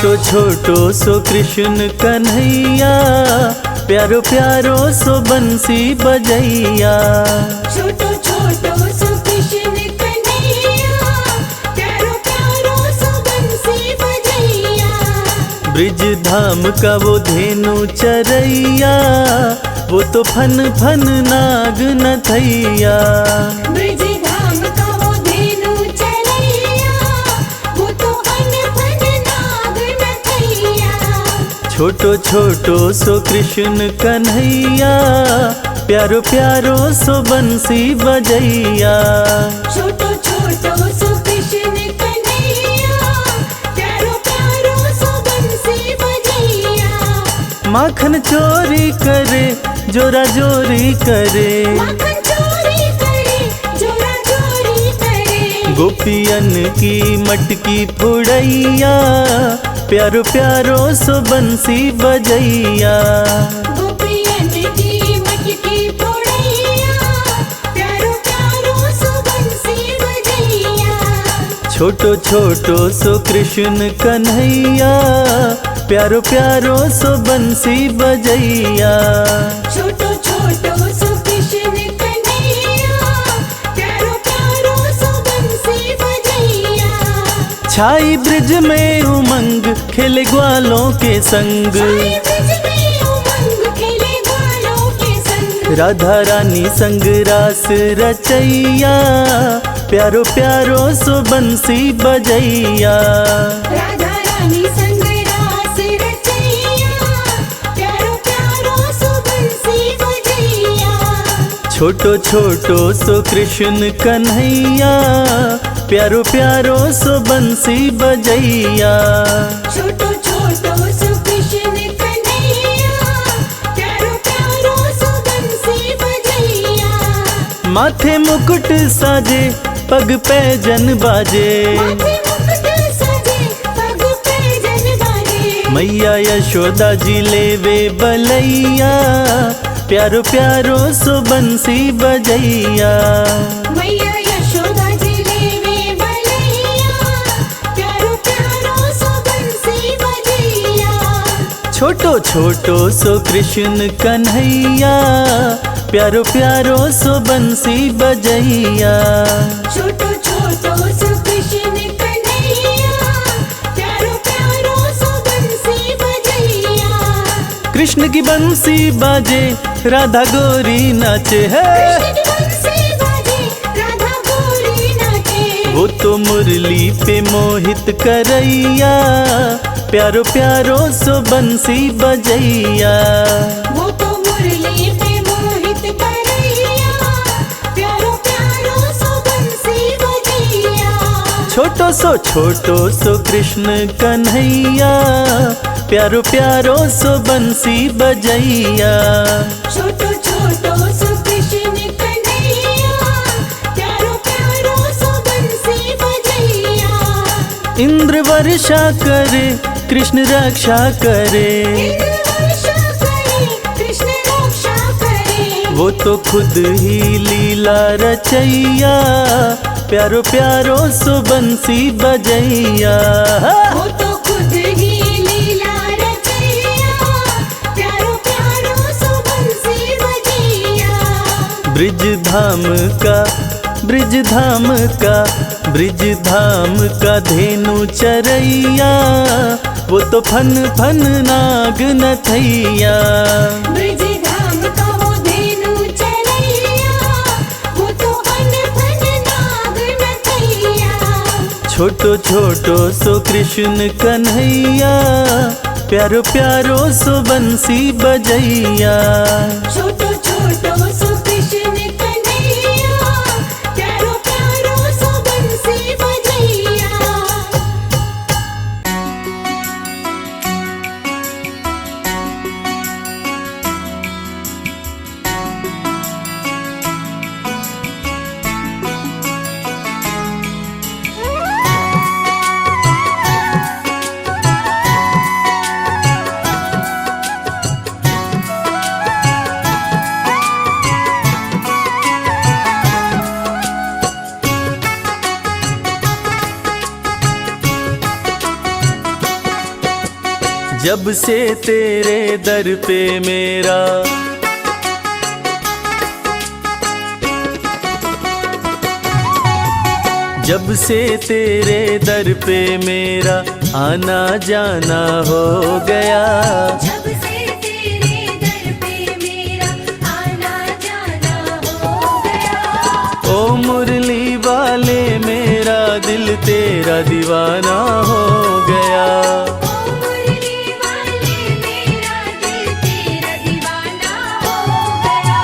छोटो छोटो सो कृष्ण कन्हैया, प्यारो प्यारो सो बंसी बजैया। छोटो छोटो सो कृष्ण कन्हैया, प्यारो प्यारो सो बंसी बजैया। ब्रिज धाम का वो धेनु चरैया, वो तो फन फन नाग नथैया। ब्रिज धाम का वो धेनु चरैया, वो तो फन फन नाग नथैया। छोटो छोटो सो कृष्ण कन्हैया, प्यारो प्यारो सो बंसी बजैया। छोटो छोटो सो कृष्ण कन्हैया, प्यारो प्यारो सो बंसी बजैया। माखन चोरी करे, जोरा जोरी करे, माखन चोरी करे, जोरा चोरी करे। गोपियन की मटकी फुड़ैया, प्यारो प्यारो सो बंसी बजैया। गोपियन की मटकी फोड़ैया, प्यारो प्यारो सो बंसी बजैया। छोटो छोटो सो कृष्ण कन्हैया, प्यारो प्यारो सो बंसी बजैया। छोटो छोटो सो कृष्ण कन्हैया, प्यारो प्यारो सो बंसी बजैया। छाई ब्रिज में उमंग, खेले ग्वालों के संग, छाई ब्रिज में उमंग, खेले ग्वालों के संग। राधा रानी संग रास रचैया, प्यारो प्यारो सो बंसी बजैया। राधा रानी संग रास रचैया, प्यारो प्यारो सो बंसी बजैया। छोटो छोटो सो कृष्ण कन्हैया, प्यारो प्यारो सो बंसी बजैया। छोटो छोटो सो कृष्ण कन्हैया, प्यारो प्यारो सो बंसी बजैया। माथे मुकुट साजे, पग पे जन बाजे, माथे मुकुट सजे, पग पे जन बाजे। मैया यशोदा जी लेवे बलैया, प्यारो प्यारो सो बंसी बजैया। मैया यशोदा जी लेवे बलैया, प्यारो प्यारो सो बंसी बजैया। छोटो छोटो सो कृष्ण कन्हैया, प्यारो प्यारो सो बंसी बजैया। छोटो छोटो सो कृष्ण कन्हैया, प्यारो प्यारो सो बंसी बजैया। कृष्ण की बंसी बाजे, राधा गोरी नाचे है, कृष्ण की बंसी बाजे, राधा गोरी नाचे। वो तो मुरली पे मोहित करैया, प्यारो प्यारो सो बंसी बजैया। वो तो मुरली पे मोहित करैया, प्यारो प्यारो सो बंसी बजैया। छोटो सो कृष्ण कन्हैया, प्यारो प्यारो सो बंसी बजैया। छोटो छोटो सो कृष्ण कन्हैया, प्यारो प्यारो सो बंसी बजैया। इंद्र वर्षा करे, कृष्ण रक्षा करे, इंद्र वर्षा करे, कृष्ण रक्षा करे। वो तो खुद ही लीला रचैया, प्यारो प्यारो सो बंसी बजैया। वो तो खुद ही लीला रचैया, प्यारो प्यारो सो बंसी बजैया। ब्रिज धाम का, ब्रिज धाम का, ब्रिज धाम का धेनु चरैया, वो तो फन फन नाग नथैया। ब्रिज धाम का वो धेनु चरैया, वो तो फन फन नाग नथैया। छोटो छोटो सो कृष्ण कन्हैया, प्यारो प्यारो सो बंसी बजैया। छोटो छोटो सो कृष्ण कन्हैया, प्यारो प्यारो सो बंसी बजैया। जब से तेरे दर पे मेरा जब से तेरे दर पे मेरा आना जाना हो गया, जब से तेरे दर पे मेरा आना जाना हो गया। ओ मुरली वाले मेरा दिल तेरा दीवाना हो गया। ओ मुरली वाले मेरा दिल तेरा दीवाना हो गया।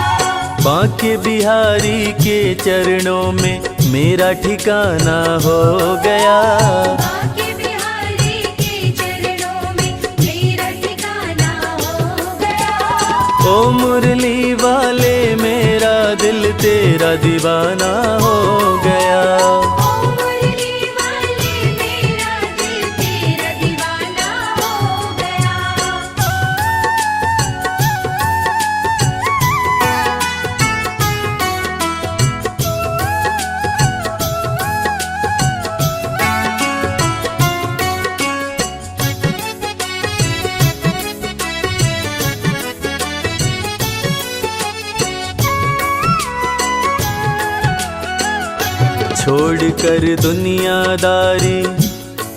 बांके बिहारी के चरणों में मेरा ठिकाना हो गया। बांके बिहारी के चरणों में मेरा ठिकाना हो गया। ओ मुरली वाले मेरा दिल तेरा दीवाना हो गया। ओ मुरली वाले मेरा दिल तेरा दीवाना हो गया। छोड़ कर दुनियादारी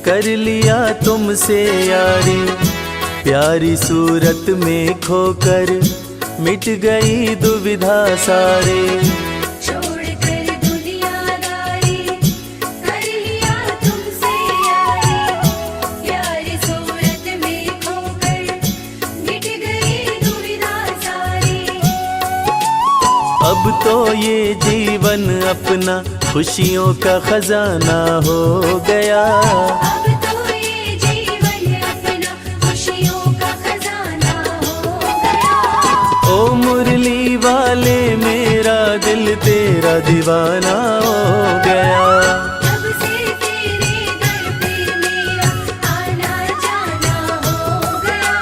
कर लिया तुमसे यारी, प्यारी सूरत में खोकर मिट गई दुविधा सारे। छोड़ कर दुनियादारी कर लिया तुमसे यारी, प्यारी सूरत में खोकर मिट गई दुविधा सारी। अब तो ये जीवन अपना खुशियों का खजाना हो गया। अब तो ये जीवन अपना खुशियों का खजाना हो गया। ओ मुरली वाले मेरा दिल तेरा दीवाना हो गया। जब से तेरे दर पे मेरा आना जाना हो गया।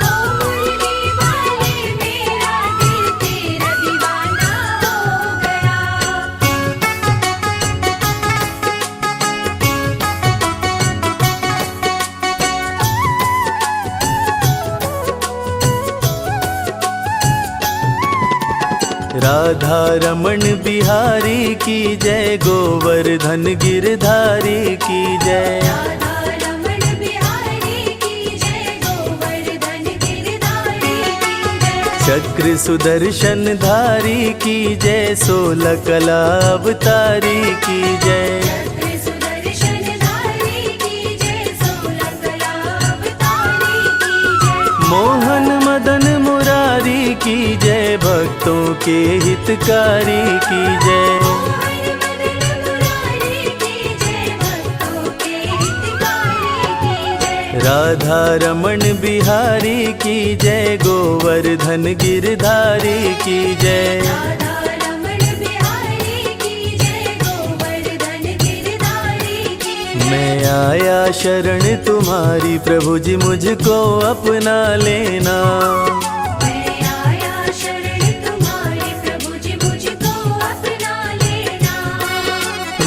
ओ मुरली वाले मेरा दिल तेरा दीवाना हो गया। राधा रमण बिहारी की जय, गोवर्धन गिरधारी की जय। राधा रमण बिहारी की जय, गोवर्धन गिरधारी की जय। चक्र सुदर्शन धारी की जय, 16 कला अवतारी की जय। चक्र सुदर्शन धारी की जय, 16 कला अवतारी की जय। मोहन मदन मुरारी की जय, भक्तों के हितकारी की जय। मोहन मदन मुरारी की जय, भक्तों के हितकारी की जय। राधा रमण बिहारी की जय, गोवर्धन गिरधारी की जय। राधा रमण बिहारी की जय, गोवर्धन गिरधारी की जय। मैं आया शरण तुम्हारी, प्रभु जी मुझको अपना लेना। मैं आया शरण तुम्हारी, प्रभु जी मुझको अपना लेना।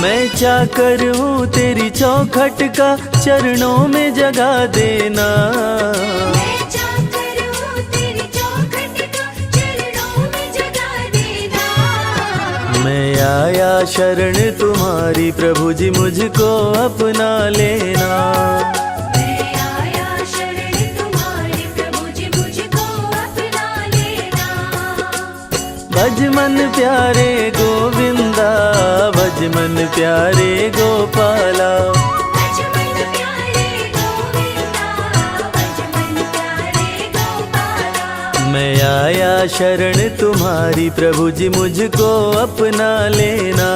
मैं चाकर हूँ तेरी चौखट का, चरणों में जगा देना। मैं चाकर हूँ तेरी चौखट का, चरणों में जगा देना। मैं आया शरण तुम्हारी, प्रभु जी मुझको अपना लेना। मैं आया शरण तुम्हारी, प्रभु जी मुझको अपना लेना। भज मन प्यारे गोविंदा, भज मन प्यारे गोपाला। भज मन प्यारे गोविंदा, भज मन प्यारे गोपाला। मैं आया शरण तुम्हारी, प्रभु जी मुझको अपना लेना।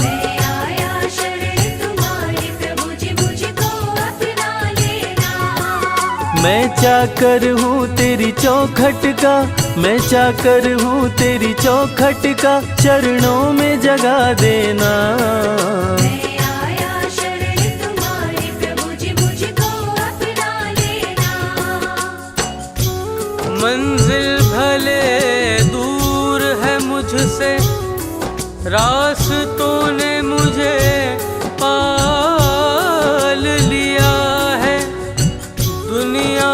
मैं आया शरण तुम्हारी, प्रभु जी मुझको अपना लेना। मैं चाकर हूँ तेरी चौखट का, मैं चाकर हूँ तेरी चौखट का, चरणों में जगा देना। मैं आया शरण तुम्हारी, प्रभु जी मुझको अपना लेना। मंजिल भले दूर है मुझसे, रास्तों ने मुझे पाल लिया है। दुनिया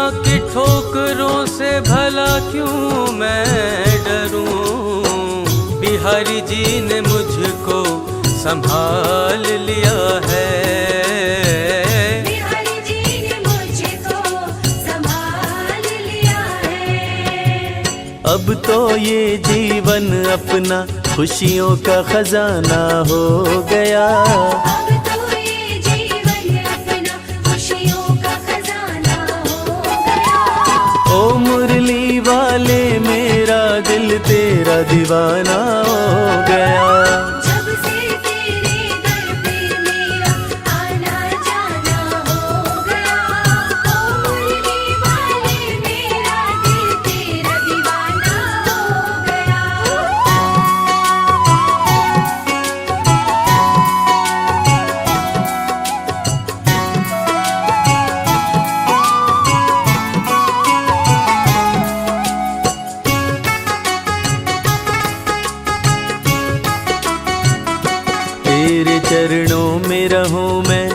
से भला क्यों मैं डरूं, बिहारी जी ने मुझको संभाल लिया है। बिहारी जी ने मुझको संभाल लिया है। अब तो ये जीवन अपना खुशियों का खजाना हो गया। अब तो ये जीवन अपना खुशियों का खजाना हो गया। ओ मुरली वाले मेरा दिल तेरा दीवाना हो गया। जब से तेरे दर पे मेरा आना जाना हो गया। ओ मुरली वाले मेरा दिल तेरा दीवाना हो गया। तेरे चरणों में रहूं मैं,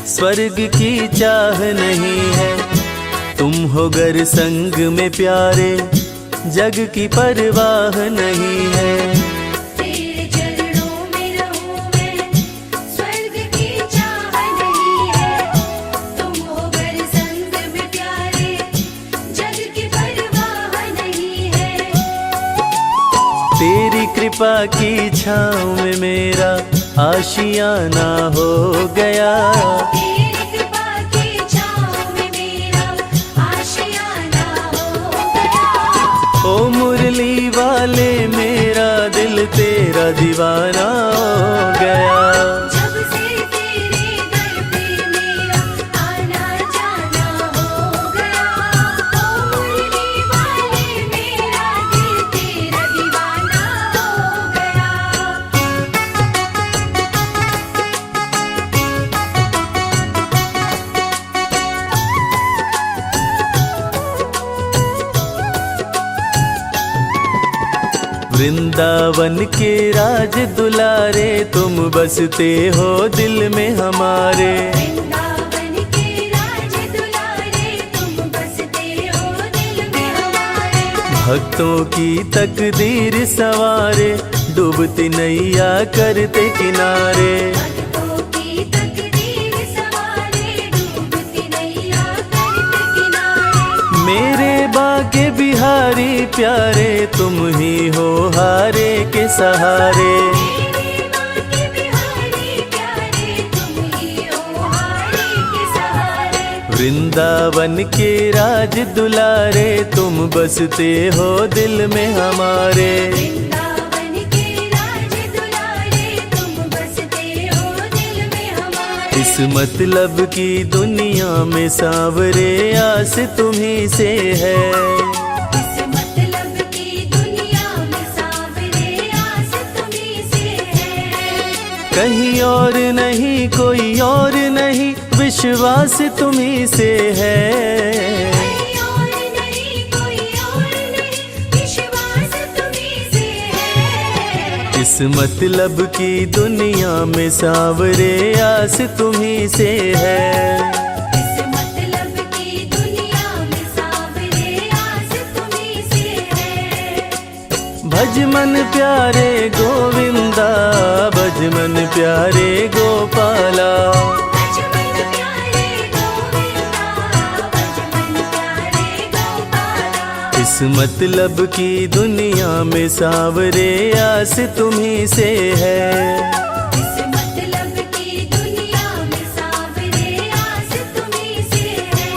स्वर्ग की चाह नहीं है। तुम हो गर संग में प्यारे, जग की परवाह नहीं है। तेरे चरणों में रहूं मैं, स्वर्ग की चाह नहीं है। तुम हो गर संग में प्यारे, जग की परवाह नहीं है। तेरी कृपा की छाँव में मेरा आशियाना हो गया। तेरी कृपा की छाँव में मेरा आशियाना हो गया। ओ मुरली वाले मेरा दिल तेरा दीवाना हो गया। जब से तेरे दर पे मेरा आना जाना हो गया। ओ मुरली वाले मेरा दिल तेरा दीवाना हो गया। वृंदावन के राज दुलारे, तुम बसते हो दिल में हमारे। वृंदावन के राज दुलारे, तुम बसते हो दिल में हमारे। भक्तों की तकदीर सवारे, डूबती नैया करते किनारे। भक्तों की तकदीर सवारे, डूबती नैया करते किनारे। मेरे बाके बिहारी प्यारे, तुम ही हो हारे के सहारे। मेरे बाके बिहारी प्यारे, तुम ही हो हारे के सहारे। वृंदावन के राज दुलारे, तुम बसते हो दिल में हमारे। वृंदावन के राज दुलारे, तुम बसते हो दिल में हमारे। इस मतलब की दुनिया में सांवरे, आस तुम्ही से है। इस मतलब की दुनिया में सांवरे, आस तुम्ही से है। कहीं और नहीं कोई और नहीं, विश्वास तुम्ही से है। कोई और नहीं, कोई और नहीं, विश्वास तुम्ही से है। इस मतलब की दुनिया में सांवरे, आस तुम्ही से है। इस मतलब की दुनिया में सांवरे, आस तुम्ही से है। भज मन प्यारे गोविंदा, भज मन प्यारे गोपाला। बचपन प्यारे गोविंदा, बचपन प्यारे गोपाला। इस मतलब की दुनिया में सांवरे, आस तुम्ही से है। इस मतलब की दुनिया में सांवरे, आस तुम्ही से है।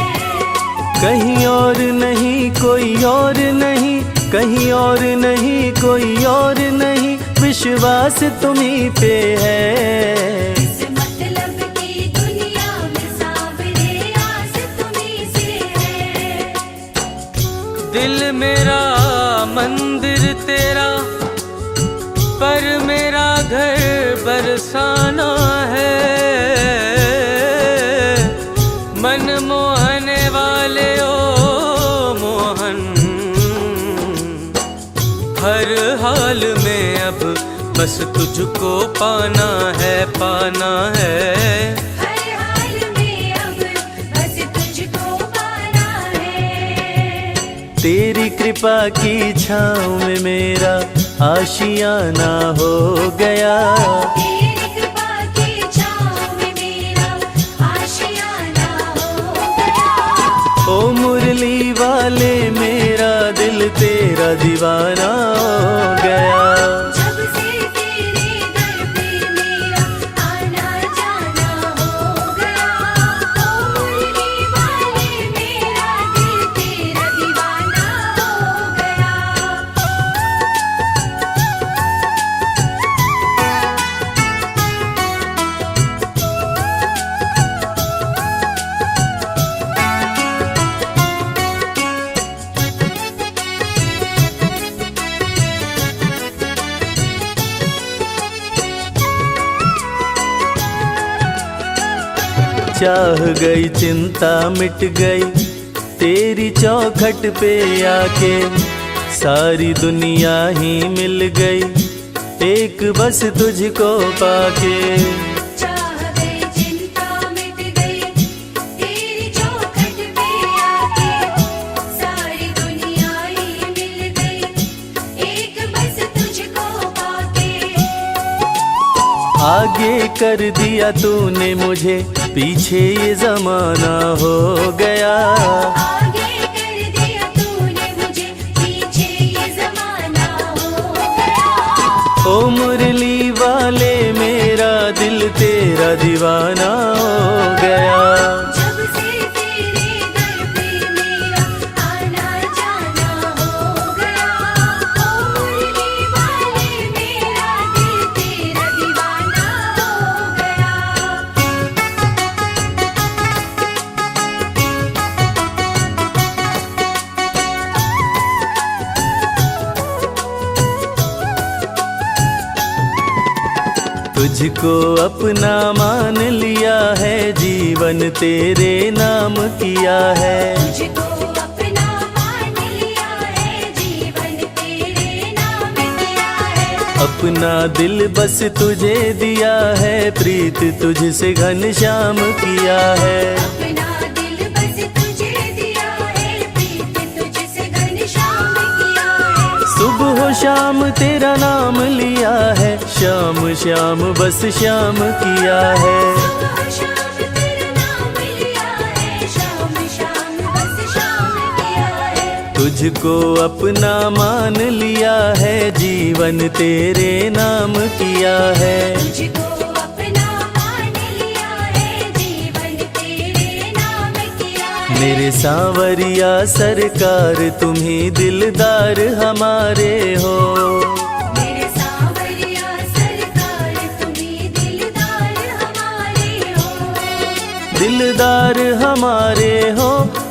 कहीं और नहीं कोई और नहीं, कहीं और नहीं कोई और नहीं, विश्वास तुम्ही पे है। इस मतलब की दुनिया में सांवरे, आस तुम्ही से है। दिल मेरा मंदिर तेरा, पर मेरा घर बरसाना है। मन मोहने वाले ओ मोहन, हर हाल में अब बस तुझको पाना है, पाना है। हर हाल में अब बस तुझको पाना है। तेरी कृपा की छाँव में मेरा आशियाना हो गया। तेरी कृपा की छाँव में मेरा आशियाना हो गया। ओ मुरली वाले मेरा दिल तेरा दीवाना हो गया। जब से तेरे दर पे मेरा आना जाना हो गया। ओ मुरली वाले मेरा दिल तेरा दीवाना हो गया। चाह गई चिंता मिट गई तेरी चौखट पे आके। सारी दुनिया ही मिल गई एक बस तुझको पाके। चाह गई चिंता मिट गई तेरी चौखट पे आके। सारी दुनिया ही मिल गई एक बस तुझको पाके। आगे कर दिया तूने मुझे पीछे ये जमाना हो गया। आगे कर दिया तूने मुझे पीछे ये जमाना हो गया। ओ मुरली वाले मेरा दिल तेरा दीवाना हो गया। जब से तेरे दर पे मेरा आना जाना हो गया। ओ मुरली वाले मेरा दिल तेरा दीवाना हो गया। तुझको अपना मान लिया है जीवन तेरे नाम किया है। तुझको अपना मान लिया है जीवन तेरे नाम किया है। अपना दिल बस तुझे दिया है प्रीत तुझसे घनश्याम किया है। अपना दिल बस तुझे दिया है प्रीत तुझसे घनश्याम किया है। सुबह हो शाम तेरा नाम लिया है श्याम श्याम बस श्याम किया है। सुबह शाम तेरा नाम लिया है शाम शाम बस शाम किया है। तुझको अपना मान लिया है जीवन तेरे नाम किया है। तुझको अपना मान लिया है जीवन तेरे नाम किया है। मेरे सांवरिया सरकार तुम्ही दिलदार हमारे हो। मेरे सांवरिया सरकार तुम्ही दिलदार हमारे हो। दिलदार हमारे हो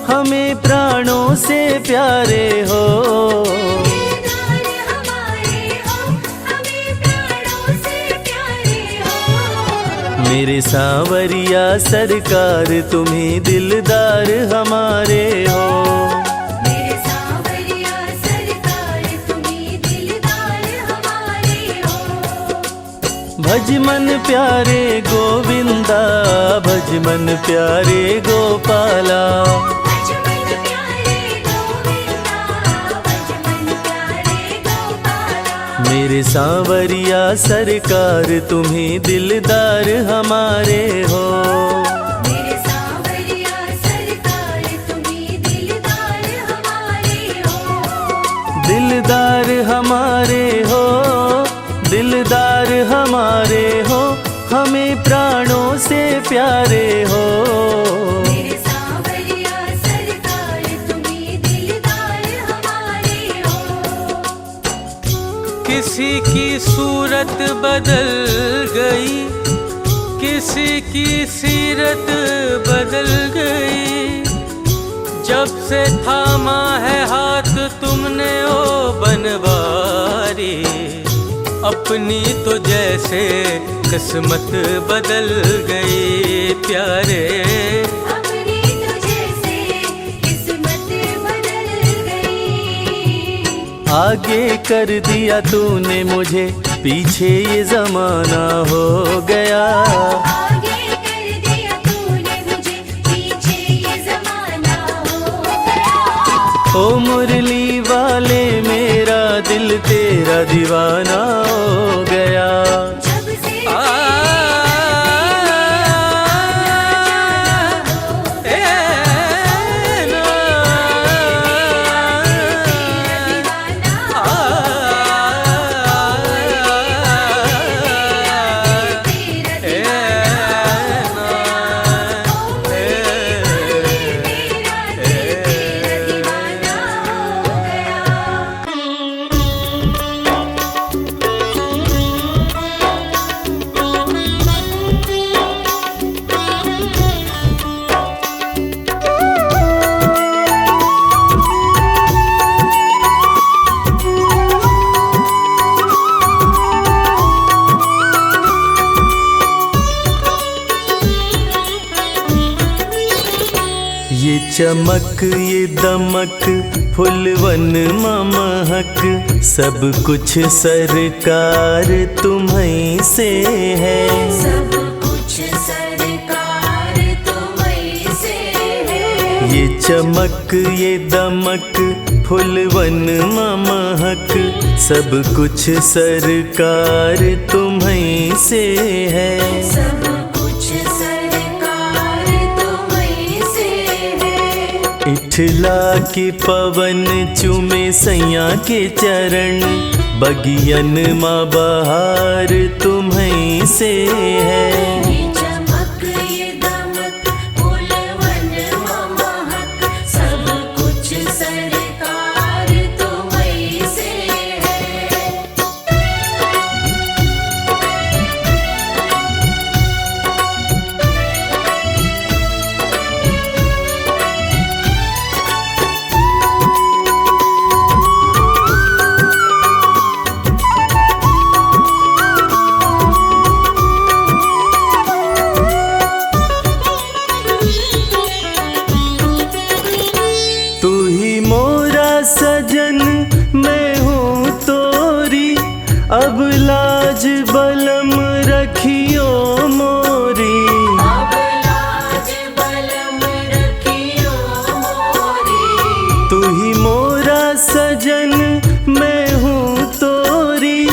हमें प्राणों से प्यारे हो। दिलदार हमारे हो हमें प्राणों से प्यारे हो। मेरे सांवरिया सरकार तुम्ही दिलदार हमारे हो। मेरे सांवरिया सरकार तुम्ही दिलदार हमारे हो। भज मन प्यारे गोविंदा भज मन प्यारे गोपाला। भज मन प्यारे गोविंदा भज मन प्यारे गोपाला। मेरे सांवरिया सरकार तुम्ही दिलदार हमारे हो। मेरे सांवरिया सरकार तुम्ही दिलदार हमारे हो। दिलदार हमारे हो दिलदार हमारे हो हमें प्राणों से प्यारे हो। मेरे सांवरिया सरकार तुम्ही दिलदार हमारे हो। किसी की सूरत बदल गई, किसी की सीरत बदल गई। जब से थामा है हाथ तुमने ओ बनवारी, अपनी तो जैसे किस्मत बदल गई प्यारे। अपनी तो जैसे किस्मत बदल गई। आगे कर दिया तूने मुझे पीछे ये जमाना हो गया। आगे कर दिया तूने मुझे पीछे ये जमाना हो गया। ओ मुरली वाले मेरा दिल तेरा दीवाना हो गया। जब से ये चमक ये दमक फुलवन महक सब कुछ सरकार तुम्हीं से है। सब कुछ सरकार तुम्हीं से है। ये चमक ये दमक फुलवन महक सब कुछ सरकार तुम्हीं से है। सब कुछ सरकार तुम्हीं से है। इठला के पवन चूमे सैया के चरण बगियन माँ बहार तुम्हीं से है। ये चमक ये दमक फूलवन महक सब कुछ सरकार तुम्हीं से है। तू ही मोरा सजन मैं हूँ तोरी अब लाज बलम रखियो मोरी। अब लाज बलम रखियो मोरी। तू ही मोरा सजन मैं हूँ तोरी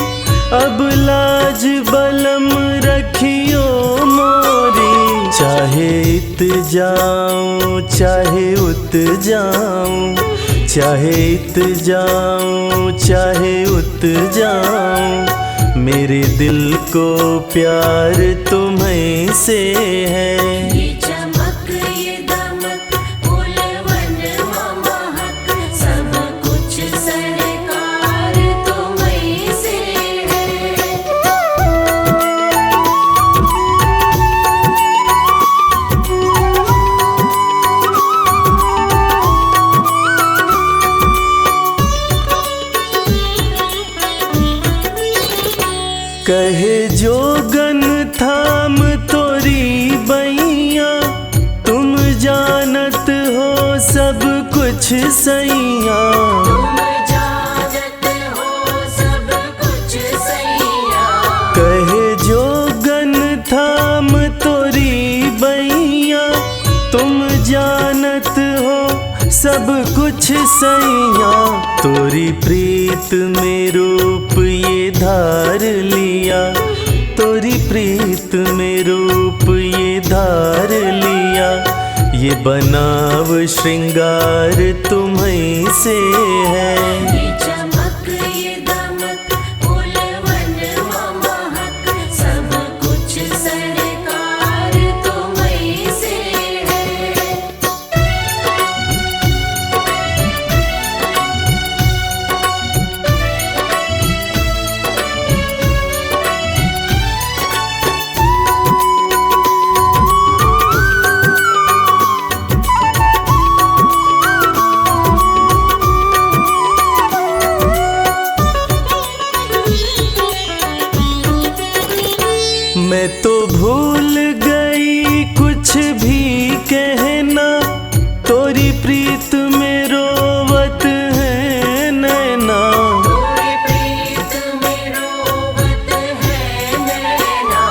अब लाज बलम रखियो मोरी। चाहे इत जाऊं चाहे उत जाऊं चाहे इत जाऊं चाहे उत जाऊं मेरे दिल को प्यार तुम्हीं से है। ये चमक ये दमक फूलवन महक सब कुछ सरकार तुम्हीं से है। कहे जोगन थाम तोरी बैया तुम जानत हो सब कुछ सैया। तुम जानत हो सब कुछ सैया। कहे जोगन थाम तोरी बैया तुम जानत हो सब कुछ सैया। तोरी प्रीत में रूप ये धार लिया तोरी प्रीत में रूप ये धार लिया। ये बनाव श्रृंगार तुम्हीं से है। ये चमक ये दमक फूलवन महक सब कुछ सरकार तुम्हीं से है। मैं तो भूल गई कुछ भी कहना तोरी प्रीत में रोवत है नैना। तोरी प्रीत में रोवत है नैना।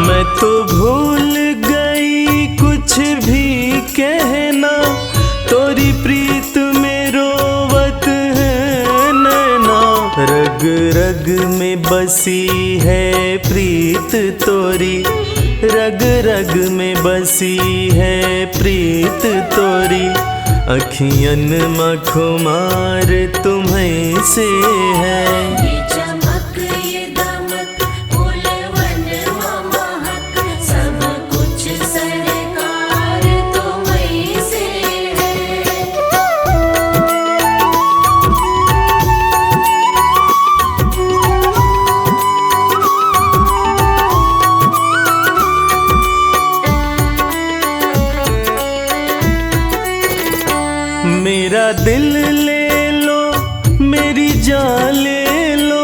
मैं तो भूल गई कुछ भी कहना तोरी प्रीत में रोवत रग रग में बसी है प्रीत तोरी, रग रग में बसी है प्रीत तोरी। अखियन मखुमार तुम्हें से है। ये चमक ये दमक फूलवन महक, सब कुछ सरकार तुम्हीं से है। मेरा दिल ले लो, मेरी जान ले लो,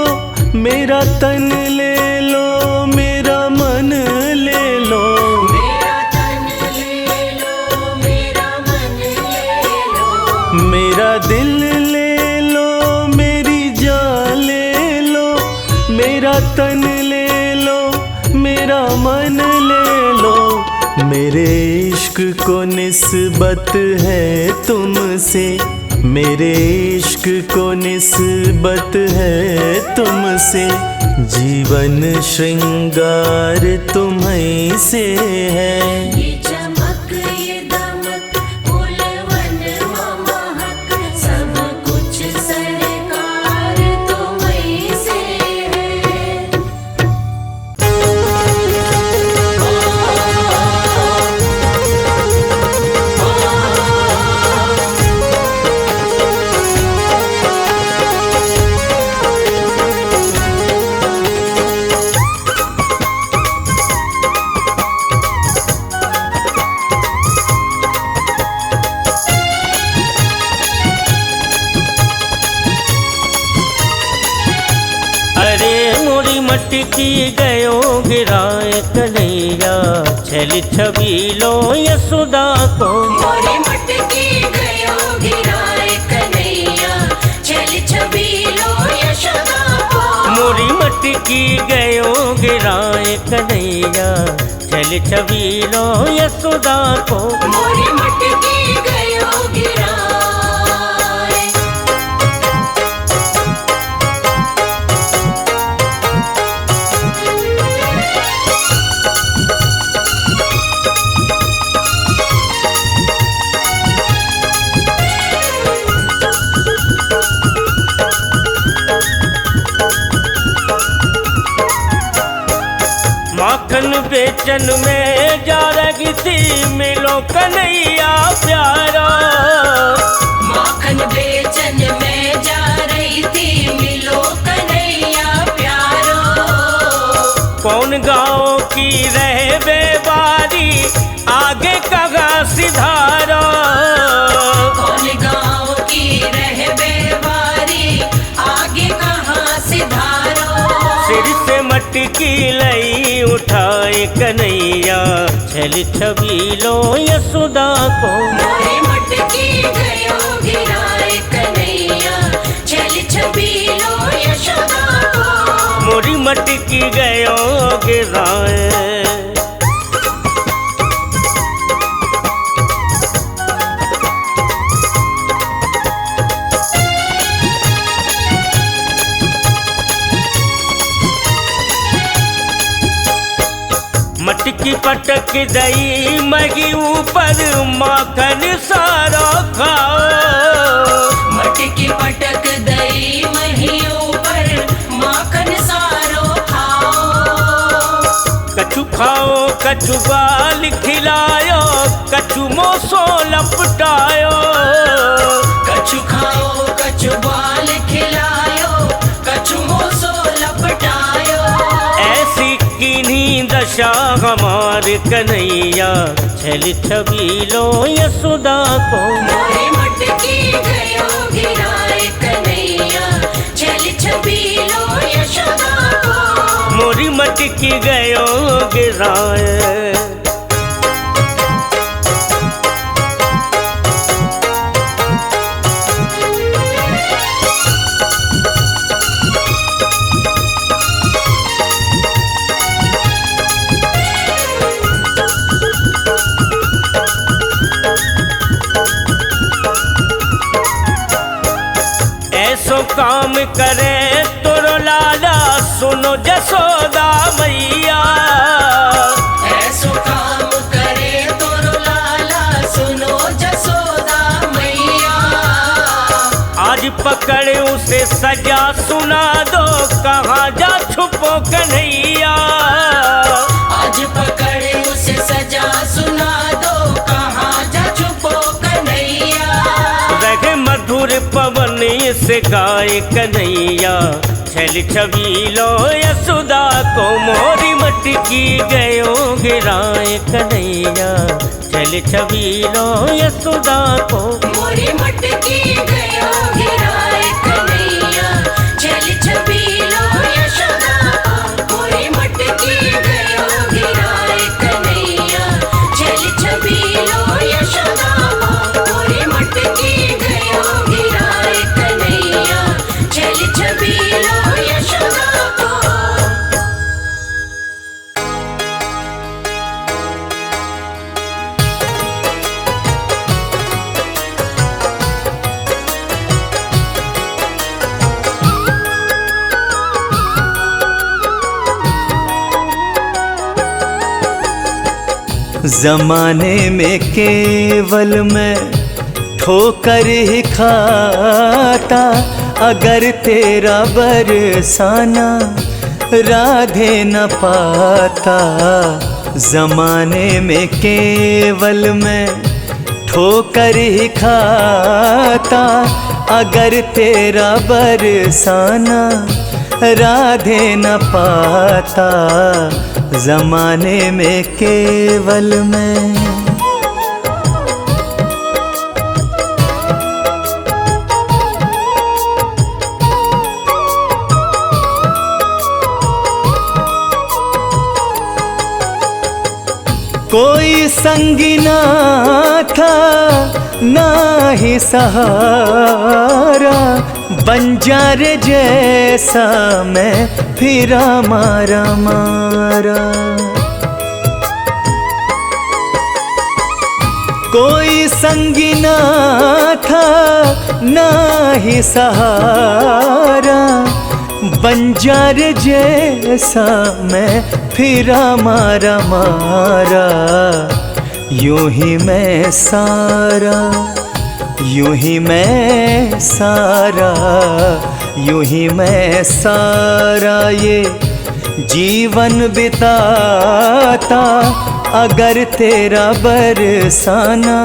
मेरा तन ले लो, मेरा मन ले लो। मेरा तन ले लो, मेरा मन ले लो। मेरा दिल ले लो, मेरी जान ले लो, मेरा तन ले लो, मेरा मन ले लो। मेरे इश्क को निस्बत है तुमसे, मेरे इश्क को निस्बत है तुमसे। जीवन श्रृंगार तुम्हीं से है। ये चमक ये दमक फूलवन महक, सब कुछ सरकार तुम्हीं से है। अरे मोरी मटकी गयो गिराए कन्हैया, छल छबीलो यशोदा को। मोरी मटकी गयो गिराए कन्हैया, छल छबीलो यशोदा को। मोरी मटकी गयो गिराए कन्हैया, छल छबीलो यशोदा को। मोरी मटकी गयो गिराए। माखन बेचन में जा रही थी, मिलो कन्हैया प्यारा। माखन बेचन में जा रही थी, मिलो कन्हैया प्यारो। कौन गाँव की रह बेबारी, आगे कहाँ सिधारा। कौन गाँव की रह बेवारी, आगे कहाँ सिधारो। सिर से मटकी लई उठाए कन्हैया, छल छबीलो यशोदा को। मोरी मटकी गयो गिराए कन्हैया, छल छबीलो यशोदा को। मोरी मटकी गयो गिराए। मटकी पटक दई मगी ऊपर, माखन सारा खाओ। मटकी पटक दई मही ऊपर, माखन सारो खाओ। कछु खाओ कछु बाल खिलायो, कछु मोसो लपटायो। कछु खाओ कछु बाल खिलायो, कछु मोसो लपटायो। ऐसी किन्हीं दशा हमार कन्हैया, छल छबीलो यशोदा को। मोरी मटकी गयो गिराए कन्हैया, छल छबीलो यशोदा को। मोरी मटकी गयो गिराए। ऐसो काम करे तोरो लाला सुनो जसोदा मैया। ऐसो काम करे तोरो लाला सुनो जसोदा मैया। आज पकड़े उसे सजा सुना दो कहाँ जा छुपो कन्हैया। आज पकड़े उसे सजा सुना दो कहाँ जा छुपो कन्हैया। रहे मधुर पवन से गाय कन्हैया। छल छबीलो यशोदा को मोरी मटकी गयो गिराए कन्हैया। छल छबीलो यशोदा को मोरी मटकी गयो गिराए कन्हैया। छल छबीलो यशोदा को मोरी मटकी गयो गिराए कन्हैया। छल छबीलो यशोदा को मोरी मटकी गयो गिराए कन्हैया। छल छबीलो यशोदा को। जमाने में केवल मैं ठोकर ही खाता, अगर तेरा बरसाना राधे न पाता। जमाने में केवल मैं ठोकर ही खाता, अगर तेरा बरसाना राधे न पाता। जमाने में केवल मैं कोई संगी ना था ना ही सहारा, बंजार जैसा मैं फिरा मारा मारा। कोई संगी ना था ना ही सहारा, बंजार जैसा मैं फिरा मारा मारा। यूं ही मैं सारा, यूं ही मैं सारा, यूं ही मैं सारा ये जीवन बिताता, अगर तेरा बरसाना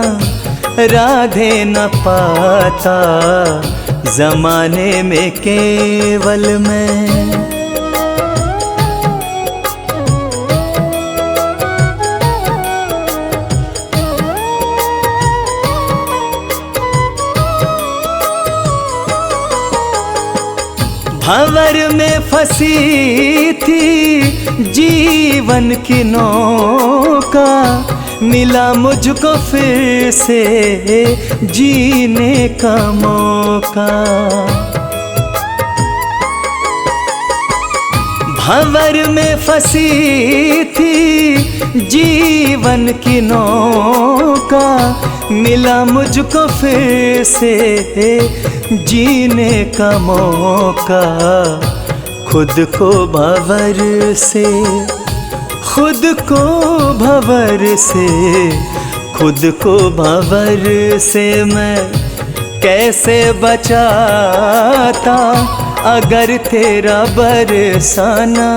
राधे न पाता। जमाने में केवल मैं भंवर में फंसी थी जीवन की नौका, मिला मुझको फिर से जीने का मौका। भंवर में फंसी थी जीवन की नौका, मिला मुझको फिर से जीने का मौका। खुद को भंवर से, खुद को भंवर से, खुद को भंवर से मैं कैसे बचाता, अगर तेरा बरसाना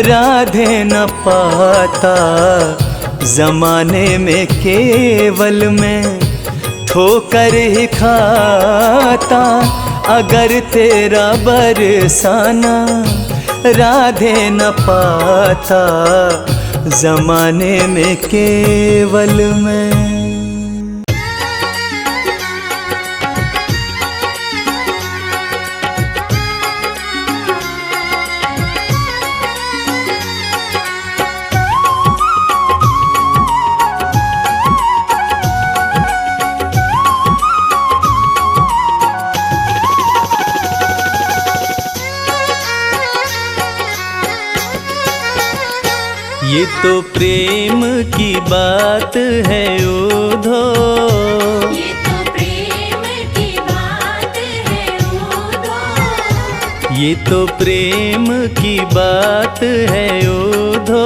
राधे न पाता। जमाने में केवल मैं ठोकर ही खाता, अगर तेरा बरसाना राधे न पाता। जमाने में केवल मैं ये तो प्रेम की बात है उधो, ये तो प्रेम की बात है ये तो प्रेम की बात है ओधो,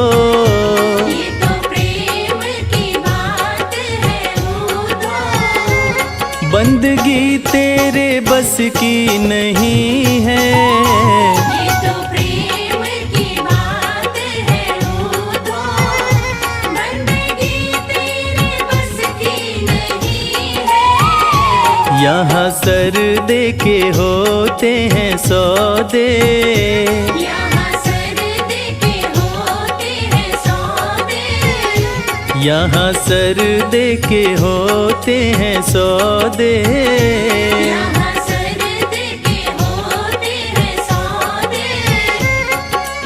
ये तो प्रेम की बात है ओधो। बंदगी तेरे बस की नहीं है, ये तो प्रेम की बात है ओधो। बंदगी तेरे बस की नहीं है। यहाँ सर दे के होते हैं सौदे, यहाँ सर दे के होते हैं सौदे। यहाँ सर दे के होते हैं सौदे। यहाँ सर दे के होते हैं सौदे।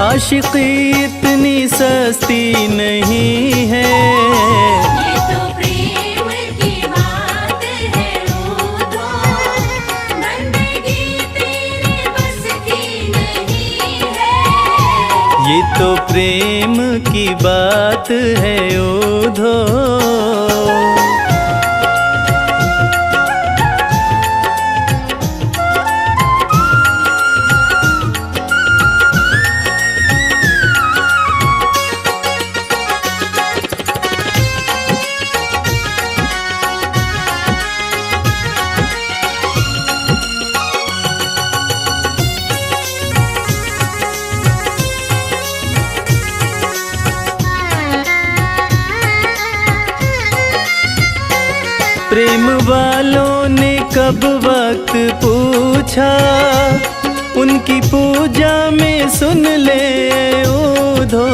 आशिकी इतनी सस्ती नहीं है, ये तो प्रेम की बात है ओधो। बंदगी तेरे बस की नहीं है। ये तो प्रेम की बात है ओधो। प्रेम वालों ने कब वक्त पूछा, उनकी पूजा में सुन ले ओधो।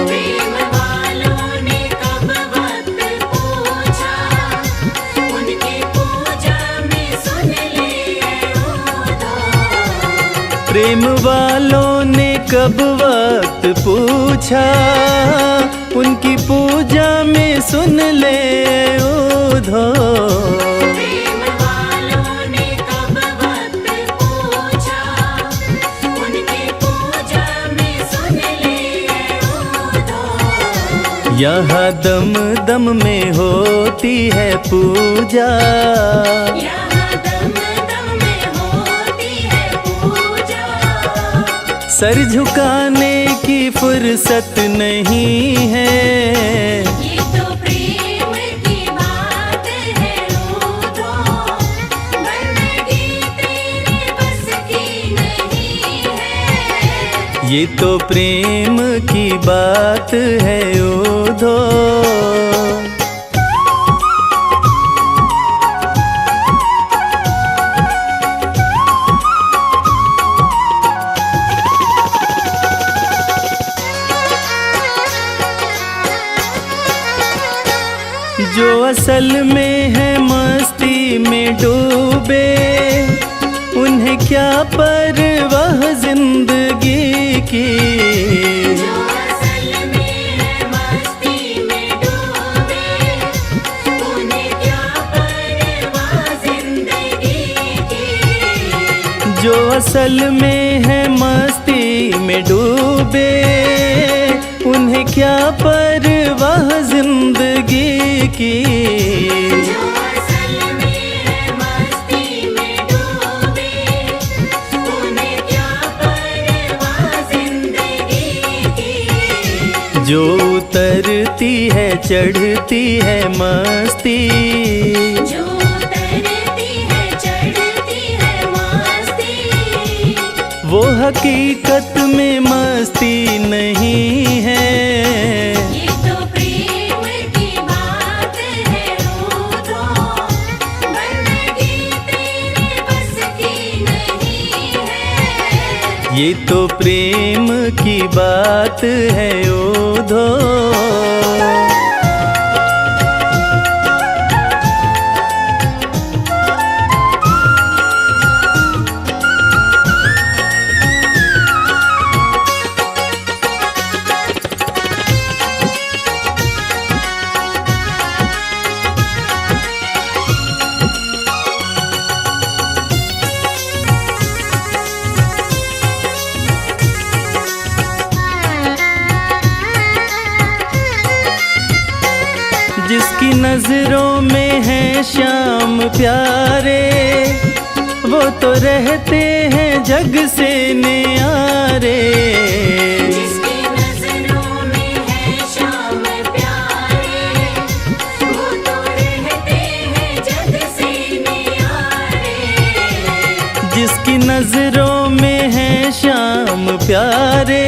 प्रेम वालों ने कब वक्त पूछा, उनकी पूजा में सुन ले ओधो। प्रेम वालों ने कब वक्त पूछा, उनकी पूजा में सुन ले ओधो। प्रेम वालों ने कब वक्त पूछा, उनकी पूजा में सुन ले ओधो। यहाँ दम दम में होती है पूजा, यहाँ दम दम में होती है पूजा। सर झुकाने की फुर्सत नहीं है, ये तो प्रेम की बात है ओधो। बंदगी तेरे बस की नहीं है। ये तो प्रेम की बात है ओधो। जो असल में है मस्ती में डूबे, उन्हें क्या परवाह जिंदगी की। जो असल में है मस्ती में डूबे, उन्हें क्या परवाह जिंदगी की। जो असल में है मस्ती में डूबे, उन्हें क्या परवाह जिंदगी की। जो असल में है मस्ती में डूबे, उन्हें क्या परवाह जिंदगी की। जो उतरती है चढ़ती है मस्ती, जो उतरती है चढ़ती है मस्ती। वो हकीकत में मस्ती नहीं है। ये तो प्रेम की बात है ओधो। बंदगी तेरे बस की नहीं है। ये तो प्रेम की बात है ओधो। जिसकी नजरों में है श्याम प्यारे, वो तो रहते हैं जग से न्यारे। जिसकी नजरों में है श्याम प्यारे, वो तो रहते हैं जग से न्यारे। जिसकी नजरों में है श्याम प्यारे,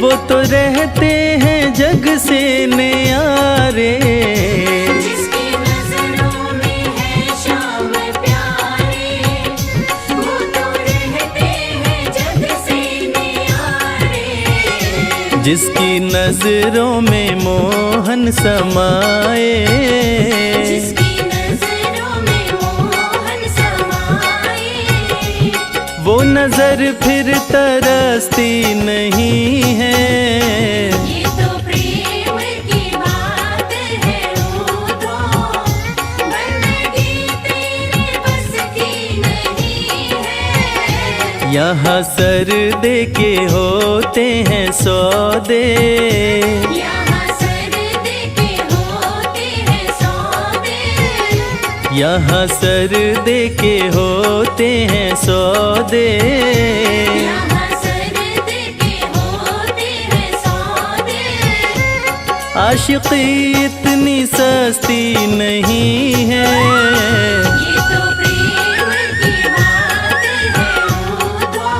वो तो रहते हैं जग से न्यारे। जिसकी नजरों में है श्याम प्यारे, वो तो रहते हैं जग से न्यारे। जिसकी नजरों में मोहन समाए, जिसकी नजरों में मोहन समाए। वो नजर फिर तरसती नहीं है। ये तो प्रेम की बात है रूठो, बंदगी तेरे बस की नहीं है। यहाँ सर्दे के होते हैं सौदे, यहाँ सर्दे के होते हैं सौदे। यहाँ सर्दे के होते हैं सौदे। यहाँ सर्दे के होते हैं सौदे। आशिकी इतनी सस्ती नहीं है। ये तो प्रेम की बात है रूठो,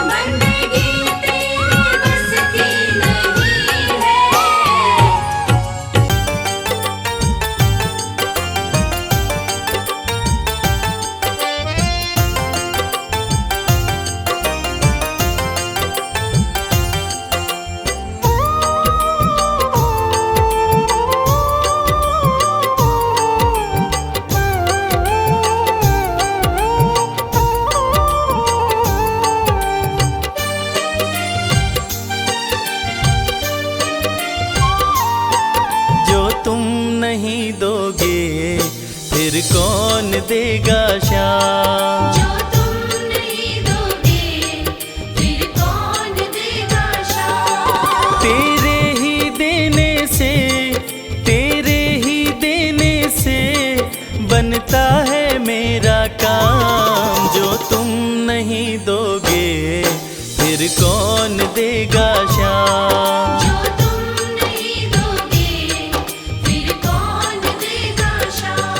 बंदगी तेरे बस की नहीं है। जो तुम नहीं दोगे फिर कौन देगा श्याम। जो तुम नहीं दोगे फिर कौन देगा शाम। तेरे ही देने से, तेरे ही देने से बनता है मेरा काम। जो तुम नहीं दोगे फिर कौन देगा श्याम। जो तुम नहीं दोगे फिर कौन देगा शाम।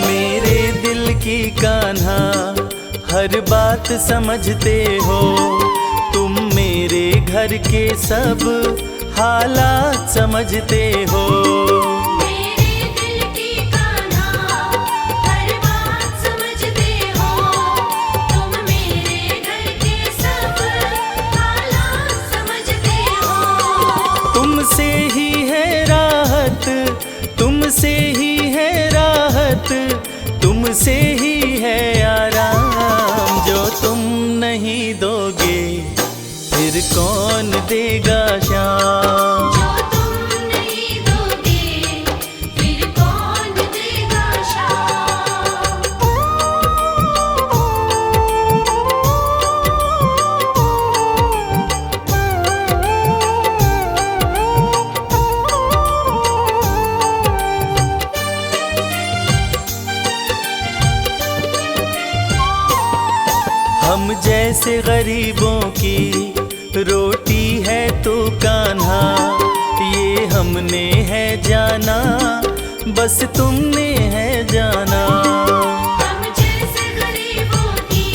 मेरे दिल की कान्हा हर बात समझते हो। तुम मेरे घर के सब हालात समझते हो। मेरे दिल की कान्हा हर बात समझते हो। तुम मेरे घर के सब हालात समझते हो। तुमसे ही है राहत, तुमसे ही है राहत, तुमसे ही है आराम। जो तुम नहीं दोगे फिर कौन देगा श्याम। जो तुम नहीं दोगे फिर कौन देगा शाम। हम जैसे गरीबों की रोटी है तो कान्हा, ये हमने है जाना, बस तुमने है जाना। हम जैसे गरीबों की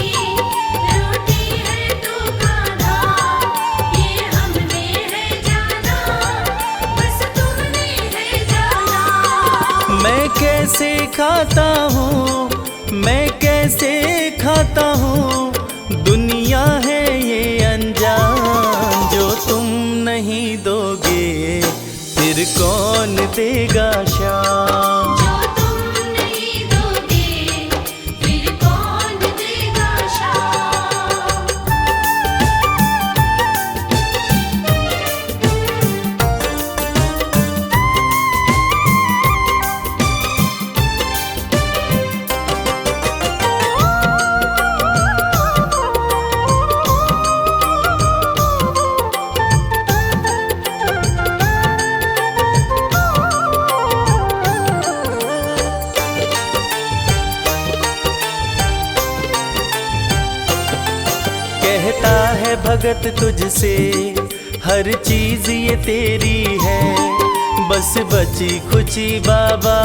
रोटी है तो कान्हा, ये हमने है जाना, बस तुमने है जाना। मैं कैसे खाता हूँ, मैं कैसे खाता हूँ, दुनिया है ये अनजान। जो तुम नहीं दोगे फिर कौन देगा शाम। जो तुम नहीं दोगे फिर कौन देगा कहता है भगत तुझसे हर चीज ये तेरी है, बस बची खुची बाबा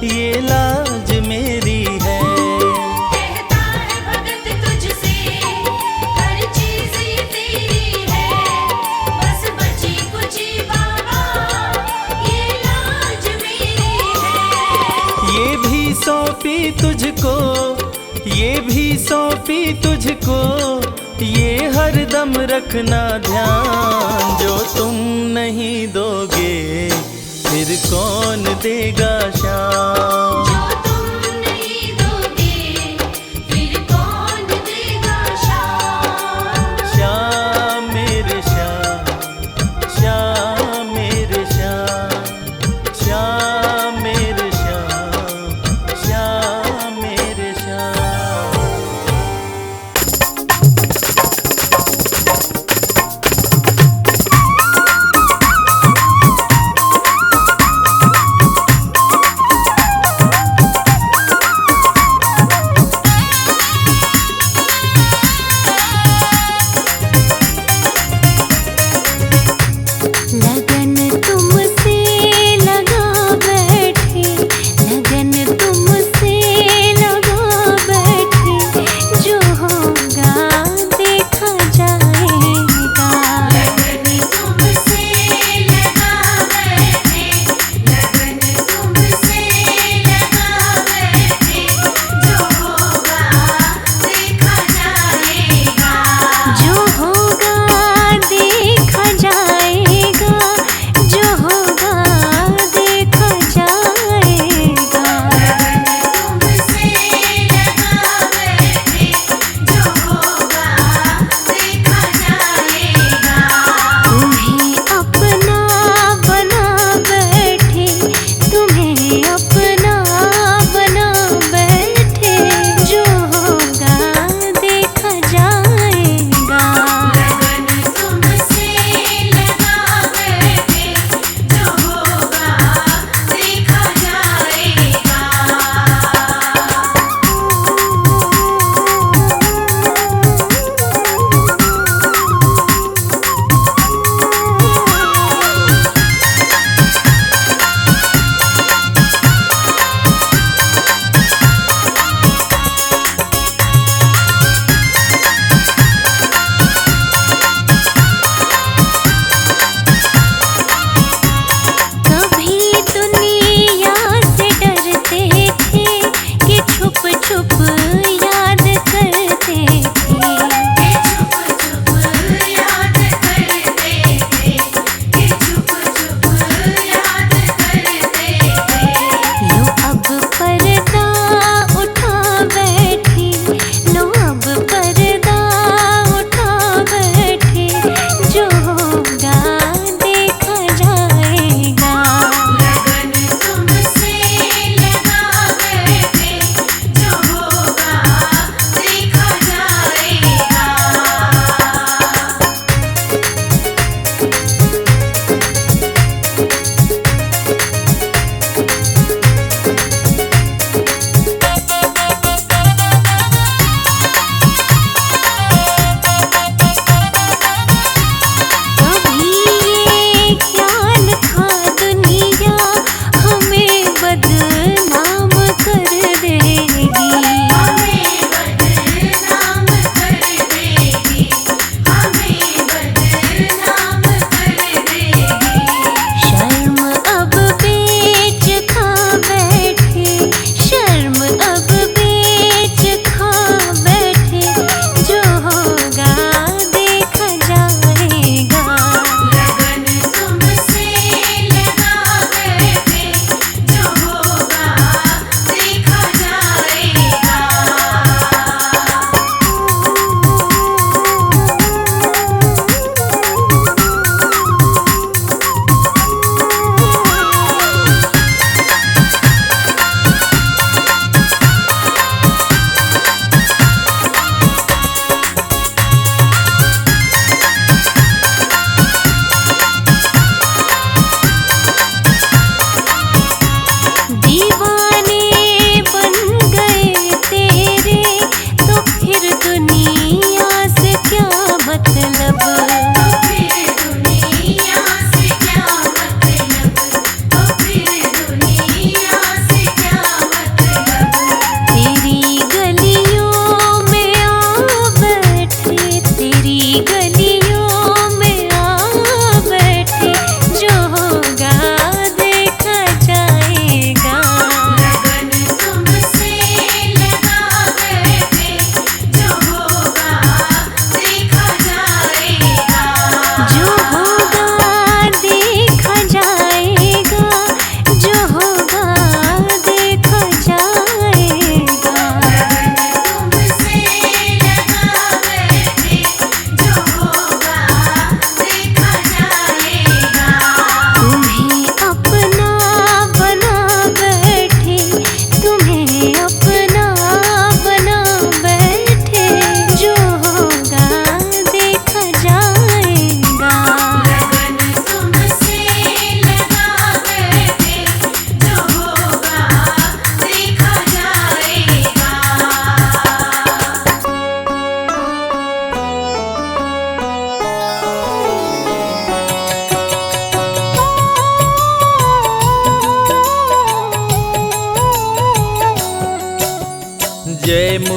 ये लाज मेरी है। कहता है भगत तुझसे हर चीज ये तेरी है, बस बची कुची बाबा ये लाज मेरी है। ये भी सौंपी तुझको, ये भी सौंपी तुझको, ये हरदम रखना ध्यान। जो तुम नहीं दोगे फिर कौन देगा शाम। जो तुम नहीं दोगे फिर कौन देगा शाम। श्याम मेरे श्याम, श्याम मेरे श्याम, श्याम मेरे श्याम, श्याम मेरे श्याम।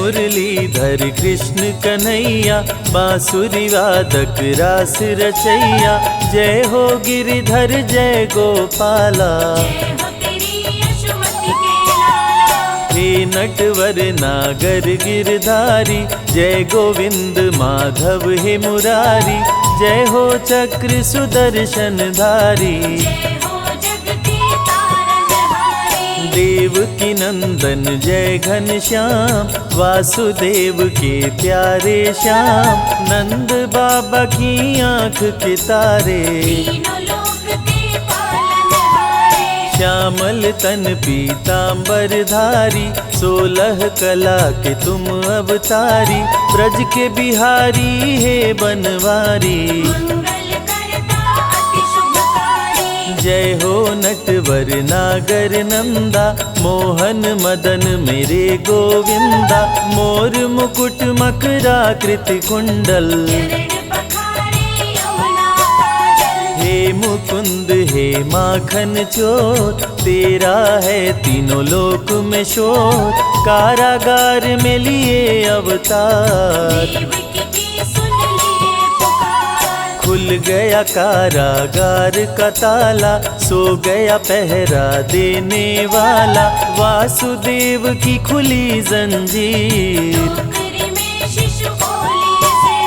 मुरलीधर कृष्ण कन्हैया, बांसुरी वादक रास रचैया। जय हो गिरिधर जय गोपाला, जय हो तेरी यशोमती के लाला। हे नटवर नागर गिरधारी, जय गोविंद माधव हे मुरारी। जय हो चक्र सुदर्शन धारी, जय हो जग के तारनहारी। देवकी नंदन जय घनश्याम, वासुदेव के प्यारे श्याम। नंद बाबा की आँख के तारे, तीनों लोक के पालनहारे। श्यामल तन पीतांबर धारी, 16 कला के तुम अवतारी। ब्रज के बिहारी हे बनवारी, मंगल करता अति शुभकारी। जय हो नटवर नागर नंदा, मोहन मदन मेरे गोविंदा। मोर मुकुट मकराकृति कुंडल, चरण पखारे यमुना काजल। हे मुकुंद हे माखन चोर, तेरा है तीनों लोक में शोर। कारागार में लिए अवतार, देवकी की सुन लिए पुकार। खुल गया कारागार का ताला, सो गया पहरा देने वाला। वासुदेव की खुली जंजीर, टोकरी में शिशु बोली से।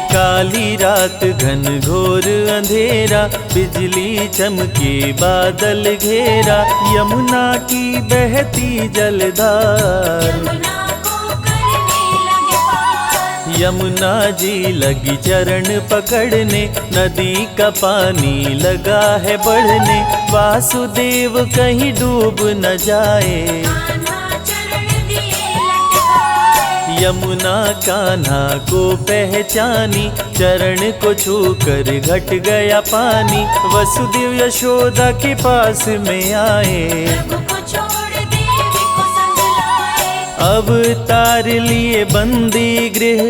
काली रात घन घोर अंधेरा, बिजली चमके बादल घेरा। यमुना की बहती जलधार, यमुना को करने लगे पार। यमुना जी लगी चरण पकड़ने, नदी का पानी लगा है बढ़ने। वासुदेव कहीं डूब न जाए, कान्हा चरण दिए लटकाए। यमुना कान्हा को पहचानी, चरण को छूकर घट गया पानी। वसुदेव यशोदा के पास में आए, प्रभु को छोड़ देवी को संग लाए। अवतार लिए बंदी गृह,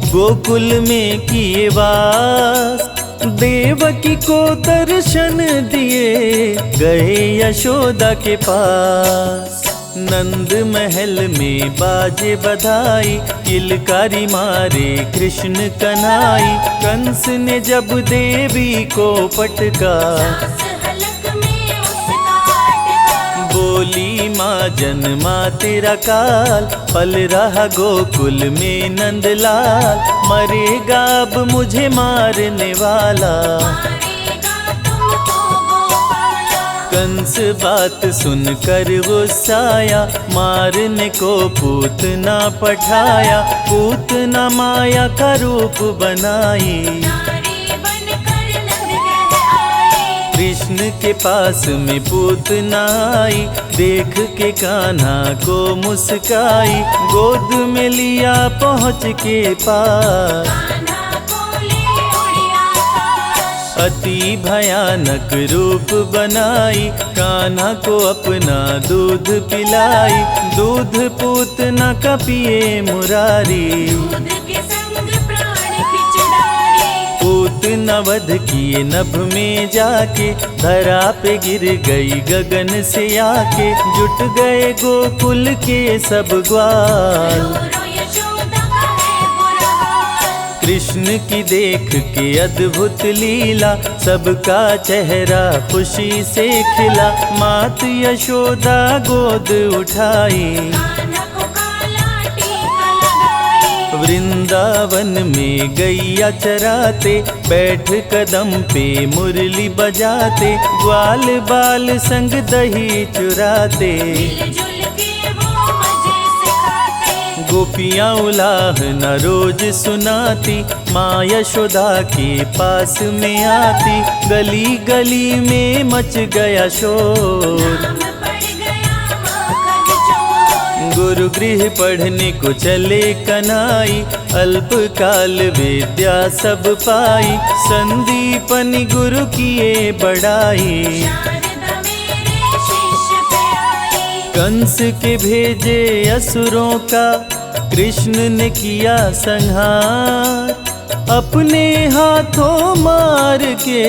गोकुल में किए वास। देवकी को दर्शन दिए, गए यशोदा के पास। नंद महल में बाजे बधाई, किलकारी मारे कृष्ण कन्हाई। कंस ने जब देवी को पटका, सास हलक में उसका अटका। बोली माँ जन्मा तेरा काल, पल रहा गोकुल में नंदलाल। मरेगा अब मुझे मारने वाला, मारेगा तुमको गोपाला। कंस बात सुनकर गुस्साया, मारने को पूतना पठाया। पूतना माया का रूप बनाई, नारी बनकर नंद ग्रह आई। कृष्ण के पास में पूतना आई। देख के कान्हा को मुस्काई, गोद में लिया पहुँच के पास। कान्हा को ले उड़े आकाश। अति भयानक रूप बनाई, कान्हा को अपना दूध पिलाई। दूध पूतना का पिए मुरारी, दूध के संग प्राण खिंच डाले। पूतना वध किए नभ में जाके, धरा पे गिर गई गगन से आके। जुट गए गोकुल के सब ग्वाल, रो रो यशोदा का है बुरा हाल। कृष्ण की देख के अद्भुत लीला, सबका चेहरा खुशी से खिला। मात यशोदा गोद उठाई, कान्हा को काला टीका लगाई। वृंदावन में गैया चराते, बैठ कदम पे मुरली बजाते। ग्वाल बाल संग दही चुराते, मिलजुल के वो मजे से खाते। गोपियाँ उलाहना रोज सुनाती, माँ यशोदा के पास में आती। गली गली में मच गया शोर, नाम पड़ गया माखन चोर। गुरु गृह पढ़ने को चले कन्हाई। अल्पकाल विद्या सब पाई, संदीपनि गुरु किए बड़ाई। शारदा मेरे शिष्य पे आई। कंस के भेजे असुरों का, कृष्ण ने किया संहार। अपने हाथों मार के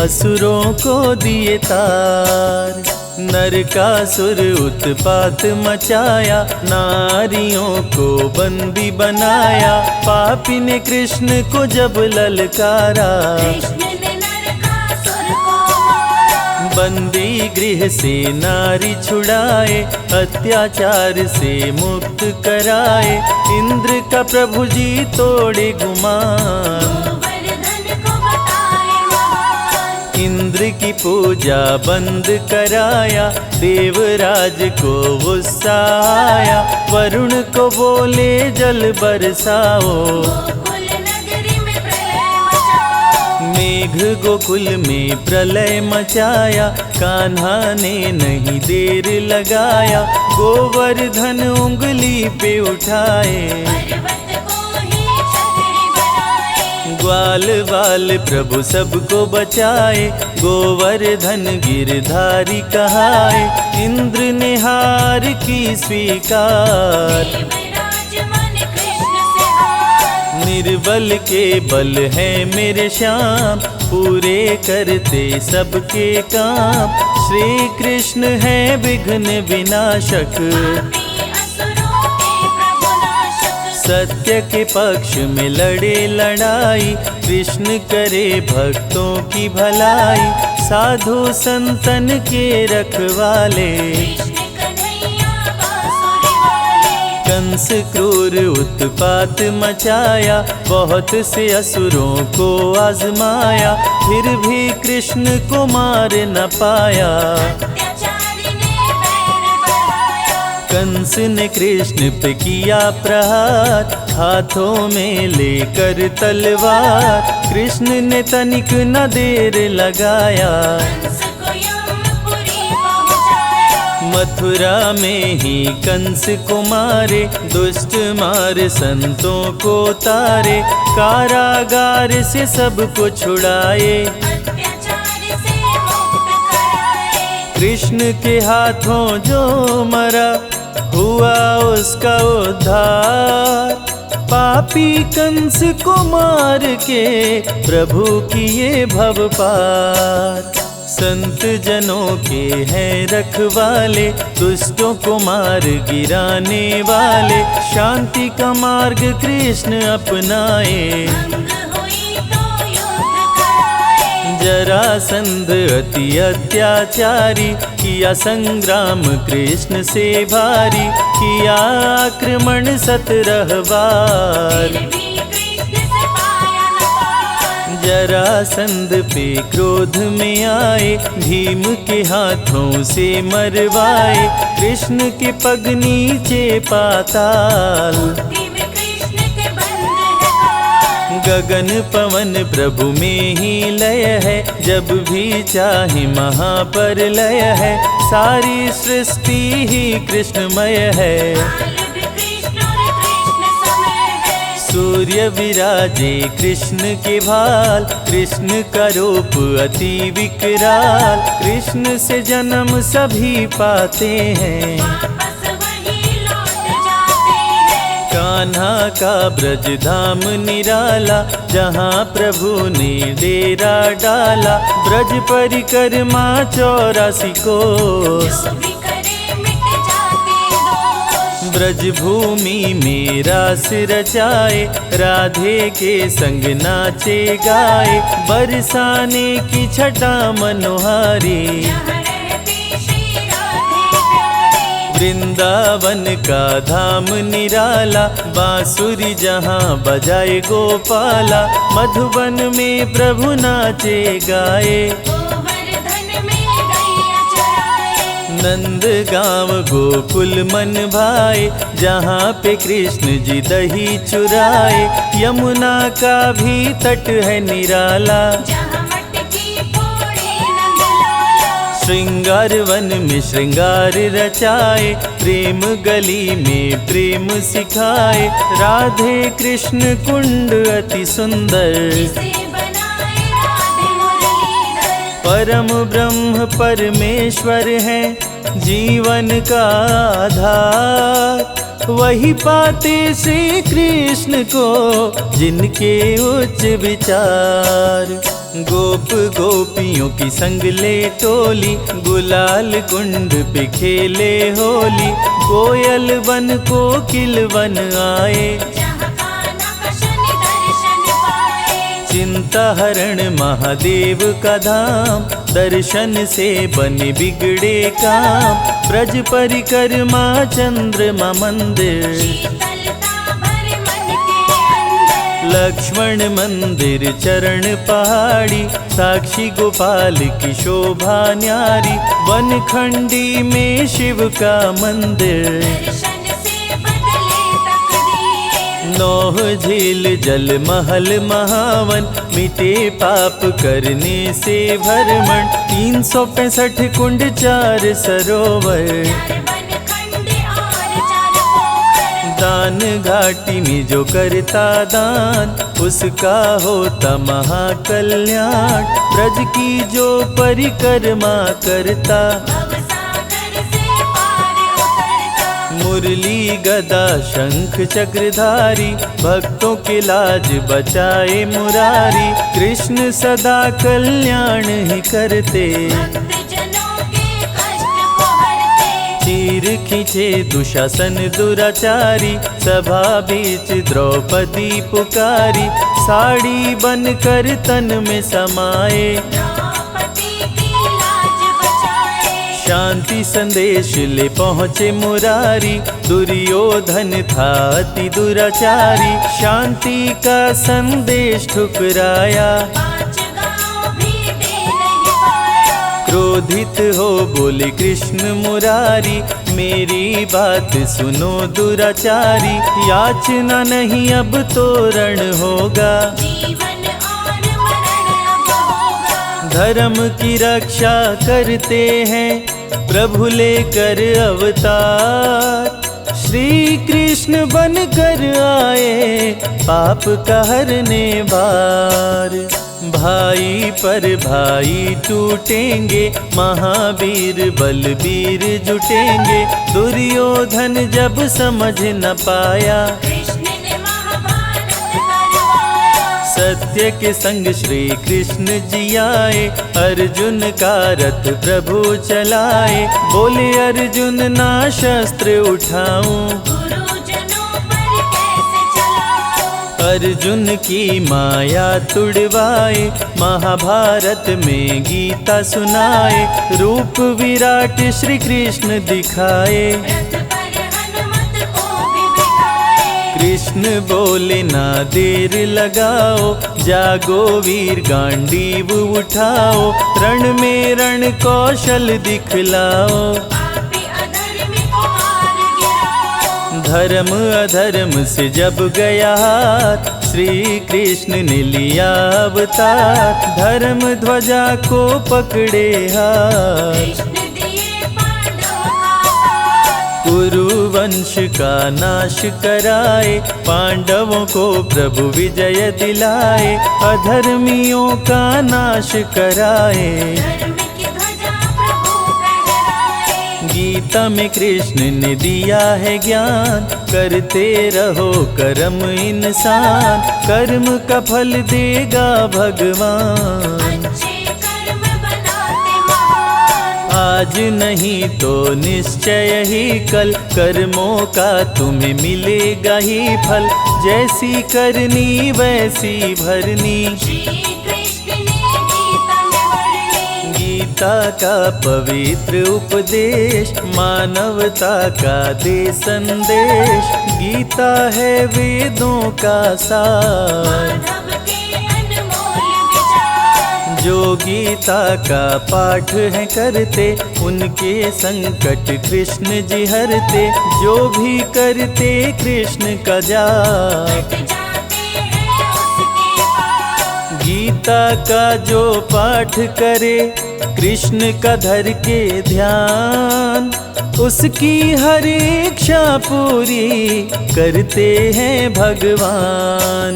असुरों को दिए तार। नरकासुर उत्पात मचाया, नारियों को बंदी बनाया। पापी ने कृष्ण को जब ललकारा, कृष्ण ने नरकासुर को मारा। बंदी गृह से नारी छुड़ाए, अत्याचार से मुक्त कराए। इंद्र का प्रभु जी तोड़े गुमान, गोवर्धन को बताए महान। इंद्र की पूजा बंद कराया। देवराज को गुस्सा आया, वरुण को बोले जल बरसाओ। गोकुल नगरी में प्रलय मचा। मेघ गोकुल में प्रलय मचाया, कान्हा ने नहीं देर लगाया। गोवर्धन उंगली पे उठाए, पर्वत को ही छतरी बनाए। ग्वाल बाल प्रभु सबको बचाए। गोवर्धन गिरधारी कहाए, इंद्र ने हार की स्वीकार। देवराज मन कृष्ण से हार। निर्बल के बल है मेरे श्याम, पूरे करते सबके काम। श्री कृष्ण है विघ्न विनाशक, पापी असुरों के प्रभु नाशक। सत्य के पक्ष में लड़े लड़ाई। कृष्ण करे भक्तों की भलाई, साधु संतन के रखवाले। कृष्ण कन्हैया बांसुरी वाले। कंस क्रूर उत्पात मचाया, बहुत से असुरों को आजमाया। फिर भी कृष्ण को मार न पाया। अत्याचारी ने बैर बढ़ाया। कंस ने कृष्ण पे किया प्रहार, हाथों में लेकर तलवार। कृष्ण ने तनिक न देर लगाया, कंस को यमपुरी पहुंचाया। मथुरा में ही कंस को मारे। दुष्ट मार संतों को तारे, कारागार से सबको छुड़ाए। अत्याचारी से मुक्त कराए। कृष्ण के हाथों जो मरा, हुआ उसका उद्धार। पापी कंस को मार के प्रभु किए भव पार। संत जनों के हैं रखवाले, दुष्टों को मार गिराने वाले। शांति का मार्ग कृष्ण अपनाए, भंग हुई तो युद्ध कराए। जरासंध अति अत्याचारी। किया संग्राम कृष्ण से भारी, किया आक्रमण 17 बार। फिर भी कृष्ण से पाया न पार। जरासंध पे क्रोध में आए, भीम के हाथों से मरवाए। कृष्ण के पग नीचे पाताल, मुट्ठी में कृष्ण के बंद है काल। गगन पवन प्रभु में ही लय है। जब भी चाहे महाप्रलय है, सारी सृष्टि ही कृष्णमय है। काल भी कृष्ण और कृष्ण समय है। सूर्य विराजे कृष्ण के भाल, कृष्ण का रूप अति विकराल। कृष्ण से जन्म सभी पाते हैं, वापस वही लौट जाते हैं। कान्हा का ब्रज धाम निराला। जहाँ प्रभु ने डेरा डाला, ब्रज परिक्रमा 84 कोस। जो भी करे मिट जाते दोष। ब्रज भूमि में रास रचाए, राधे के संग नाचे गाए। बरसाने की छटा मनोहारी, जहाँ रहती श्री राधे प्यारी। वृंदावन का धाम निराला। बांसुरी जहाँ बजाए गोपाला, मधुबन में प्रभु नाचे गाए। गोवर्धन में गैया चराए। नंद गाँव गोकुल मन भाए, जहाँ पे कृष्ण जी दही चुराए। यमुना का भी तट है निराला, जहाँ मटकी फोड़े नंदलाला। श्रृंगार वन में श्रृंगार रचाए। प्रेम गली में प्रेम सिखाए। राधे कृष्ण कुंड अति सुंदर, जिसे बनाए राधे मुरलीधर। परम ब्रह्म परमेश्वर है जीवन का आधार। वही पाते श्री कृष्ण को जिनके उच्च विचार। गोप गोपियों की संग ले टोली, गुलाल कुंड पे खेले होली। कोयल वन कोकिल वन आए, जहाँ कान्हा का शनि दर्शन पाए। चिंता हरण महादेव का धाम, दर्शन से बने बिगड़े काम। ब्रज परिक्रमा चंद्रमा मंदिर, शीतलता भरे मन के अंदर। लक्ष्मण मंदिर चरण पहाड़ी, साक्षी गोपाल की शोभा न्यारी। वनखंडी में शिव का मंदिर, दर्शन से बदले तकदीर। नौह झील जल महल महावन, मिटे पाप करने से भरमण। 365 कुंड 4 सरोवर, चार वनखंड और 4 पोखर। दान घाटी में जो करता दान, उसका होता महाकल्याण। ब्रज की जो परिक्रमा करता, भवसागर से पार उतरता। मुरली गदा शंख चक्रधारी, भक्तों के लाज बचाए मुरारी। कृष्ण सदा कल्याण ही करते, भक्तजनों के कष्ट को हरते। चीर खींचे दुशासन दुराचारी, सभा बीच द्रौपदी पुकारी। साड़ी बनकर तन में समाए, द्रौपदी की लाज बचाए। शांति संदेश ले पहुँचे मुरारी। दुर्योधन था अति दुराचारी, शांति का संदेश ठुकराया। 5 गाँव भी दे नहीं पाया। क्रोधित हो बोले कृष्ण मुरारी, मेरी बात सुनो दुराचारी। याचना नहीं अब तोरण होगा, जीवन और मरण अब होगा। धर्म की रक्षा करते हैं प्रभु लेकर अवतार। श्री कृष्ण बनकर आए, पाप का हरने बार। भाई पर भाई टूटेंगे, महावीर बलबीर जुटेंगे। दुर्योधन जब समझ न पाया, कृष्ण ने महाभारत करवाया। सत्य के संग श्री कृष्ण जी आए। अर्जुन का रथ प्रभु चलाए, बोले अर्जुन ना शस्त्र उठाऊं, गुरुजनों पर कैसे चलाऊं। अर्जुन की माया तुड़वाए। महाभारत में गीता सुनाए, रूप विराट श्री कृष्ण दिखाए। रथ पर हनुमत को भी बिठाए। कृष्ण बोले ना देर लगाओ, जागो वीर गांडीव उठाओ। रण में रण कौशल दिखलाओ, पापी अधर्मी को मार गिराओ। धर्म अधर्म से जब गया हाथ, श्री कृष्ण ने लिया अवतार। धर्म ध्वजा को पकड़े हाथ, कृष्ण दिए पांडवों का साथ। कुरु वंश का नाश कराए, पांडवों को प्रभु विजय दिलाए। अधर्मियों का नाश कराए, धर्म की ध्वजा प्रभु फहराए। गीता में कृष्ण ने दिया है ज्ञान। करते रहो कर्म इंसान, कर्म का फल देगा भगवान। अच्छे कर्म बनाते महान। आज नहीं तो निश्चय ही कल, कर्मों का तुम्हें मिलेगा ही फल। जैसी करनी वैसी भरनी, श्री कृष्ण ने गीता में वर्णी। गीता का पवित्र उपदेश, मानवता का दे संदेश। गीता है वेदों का सार, माधव के अनमोल विचार। जो गीता का पाठ है करते, उनके संकट कृष्ण जी हरते। जो भी करते कृष्ण का जाप, हट जाते हैं उसके पास। गीता का जो पाठ करे, कृष्ण का धर के ध्यान। उसकी हर इच्छा पूरी करते हैं भगवान।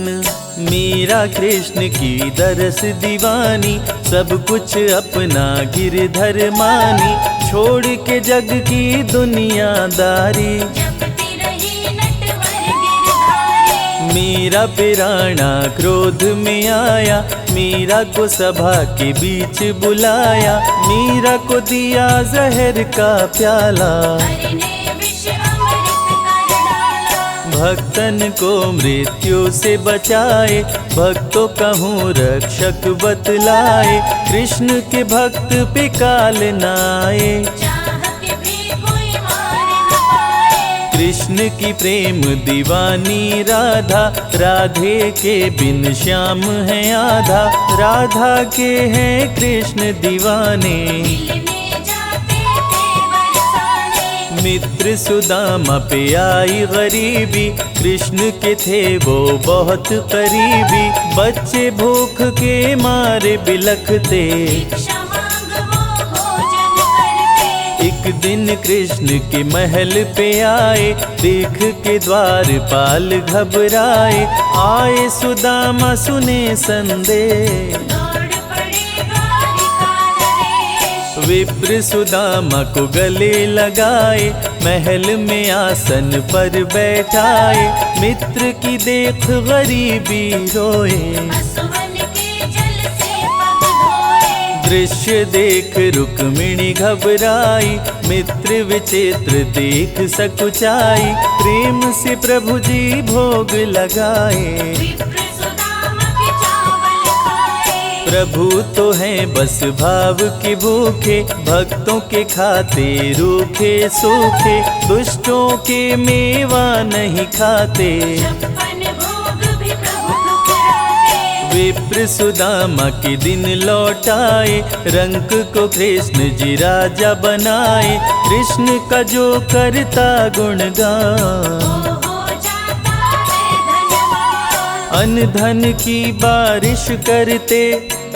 मीरा कृष्ण की दरस दीवानी, सब कुछ अपना गिरधर मानी। छोड़ के जग की दुनियादारी, जपती रही नटवर गिरधारी। मीरा पे राणा क्रोध में आया, मीरा को सभा के बीच बुलाया, मीरा को दिया जहर का प्याला। हरि ने विष अमृत कर डाला। भक्तन को मृत्यु से बचाए, भक्तों कहूँ रक्षक बतलाए, कृष्ण के भक्त पे काल न आए। चाह के भी कोई मार न पाए। कृष्ण की प्रेम दीवानी राधा, राधे के बिन श्याम है आधा, राधा के हैं कृष्ण दीवाने। दिल में जाते थे बरसाने। मित्र सुदामा पे आई गरीबी, कृष्ण के थे वो बहुत करीबी, बच्चे भूख के मारे बिलखते। भिक्षा मांग वो भोजन करते। एक दिन कृष्ण के महल पे आए, देख के द्वारपाल घबराए, आए सुदामा सुने संदेश। दौड़ पड़े द्वारिका नरेश। विप्र सुदामा को गले लगाए, महल में आसन पर बैठाए, मित्र की देख गरीबी रोए। असुवन के जल से पग धोए। दृश्य देख रुक्मिणी घबराई, मित्र विचित्र देख सकुचाई, प्रेम से प्रभु जी भोग लगाए। विप्र सुदामा के चावल खाए। प्रभु तो हैं बस भाव के भूखे, भक्तों के खाते रूखे सूखे, दुष्टों के मेवा नहीं खाते। 56 भोग भी प्रभु ठुकराए। विप्र सुदामा के दिन लौटाए, रंक को कृष्ण जी राजा बनाए, कृष्ण का जो करता गुणगान। हो जाता है धनवान। अन्न धन की बारिश करते,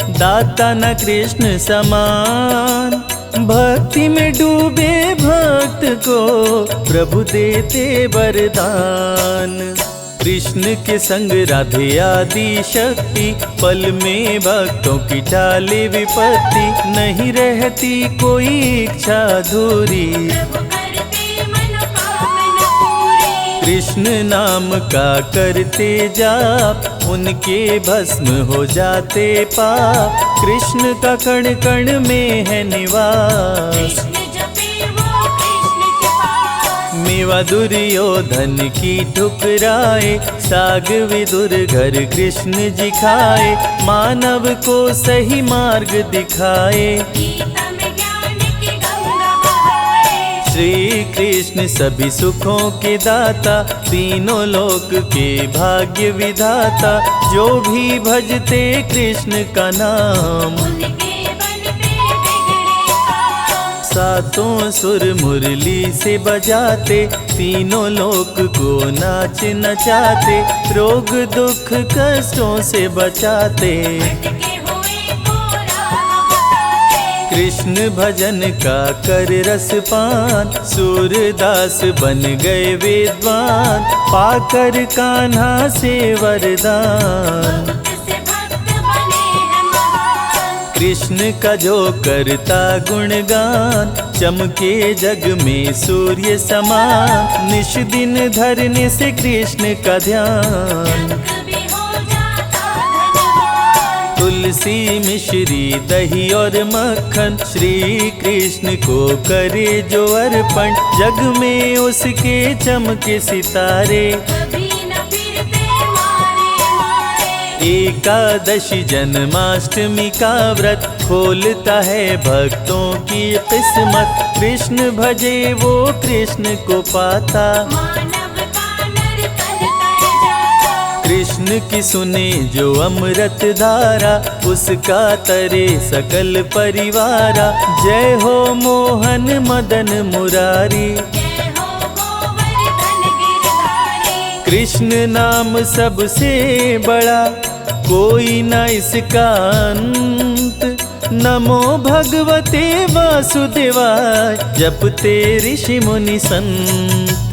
दाता न कृष्ण समान, भक्ति में डूबे भक्त को प्रभु देते वरदान। कृष्ण के संग राधे आदि शक्ति, पल में भक्तों की टाले विपत्ति, नहीं रहती कोई इच्छा अधूरी। प्रभु करते मनोकामना पूरी। कृष्ण नाम का करते जाप, उनके भस्म हो जाते पाप, कृष्ण का कण कण में है निवास। कृष्ण जपे वो कृष्ण के पास। मेवा दुर्योधन की ठुकराए, साग विदुर घर कृष्ण जी खाए, मानव को सही मार्ग दिखाए। गीता में ज्ञान की गंगा बहाए। श्री कृष्ण सभी सुखों के दाता, तीनों लोक के भाग्य विधाता, जो भी भजते कृष्ण का नाम। उनके बल पे बिगड़े काम। सातों सुर मुरली से बजाते, तीनों लोक को नाच नचाते, रोग दुख कष्टों से बचाते। भटके हुए को राह बताते। कृष्ण भजन का कर रस पान, सूरदास बन गए विद्वान, पाकर कान्हा से वरदान। भक्त से भक्त बने हैं महान। कृष्ण का जो करता गुणगान, चमके जग में सूर्य समान, निश दिन धरने से कृष्ण का ध्यान। जग भी हो जाता धनवान। तुलसी मिश्री दही और मक्खन, श्री कृष्ण को करे जो अर्पण, जग में उसके चमके सितारे। कभी न फिरते मारे मारे। एकादशी जन्माष्टमी का व्रत, खोलता है भक्तों की किस्मत, कृष्ण भजे वो कृष्ण को पाता। मानव का नर्तन कर जाता। कृष्ण की सुने जो अमृत धारा, उसका तरे सकल परिवारा। जय हो मोहन मदन मुरारी, जय हो गोवर्धन गिरधारी। कृष्ण नाम सबसे बड़ा, कोई न इसका अंत। नमो भगवते वासुदेवाय, जपते ऋषि मुनि संत।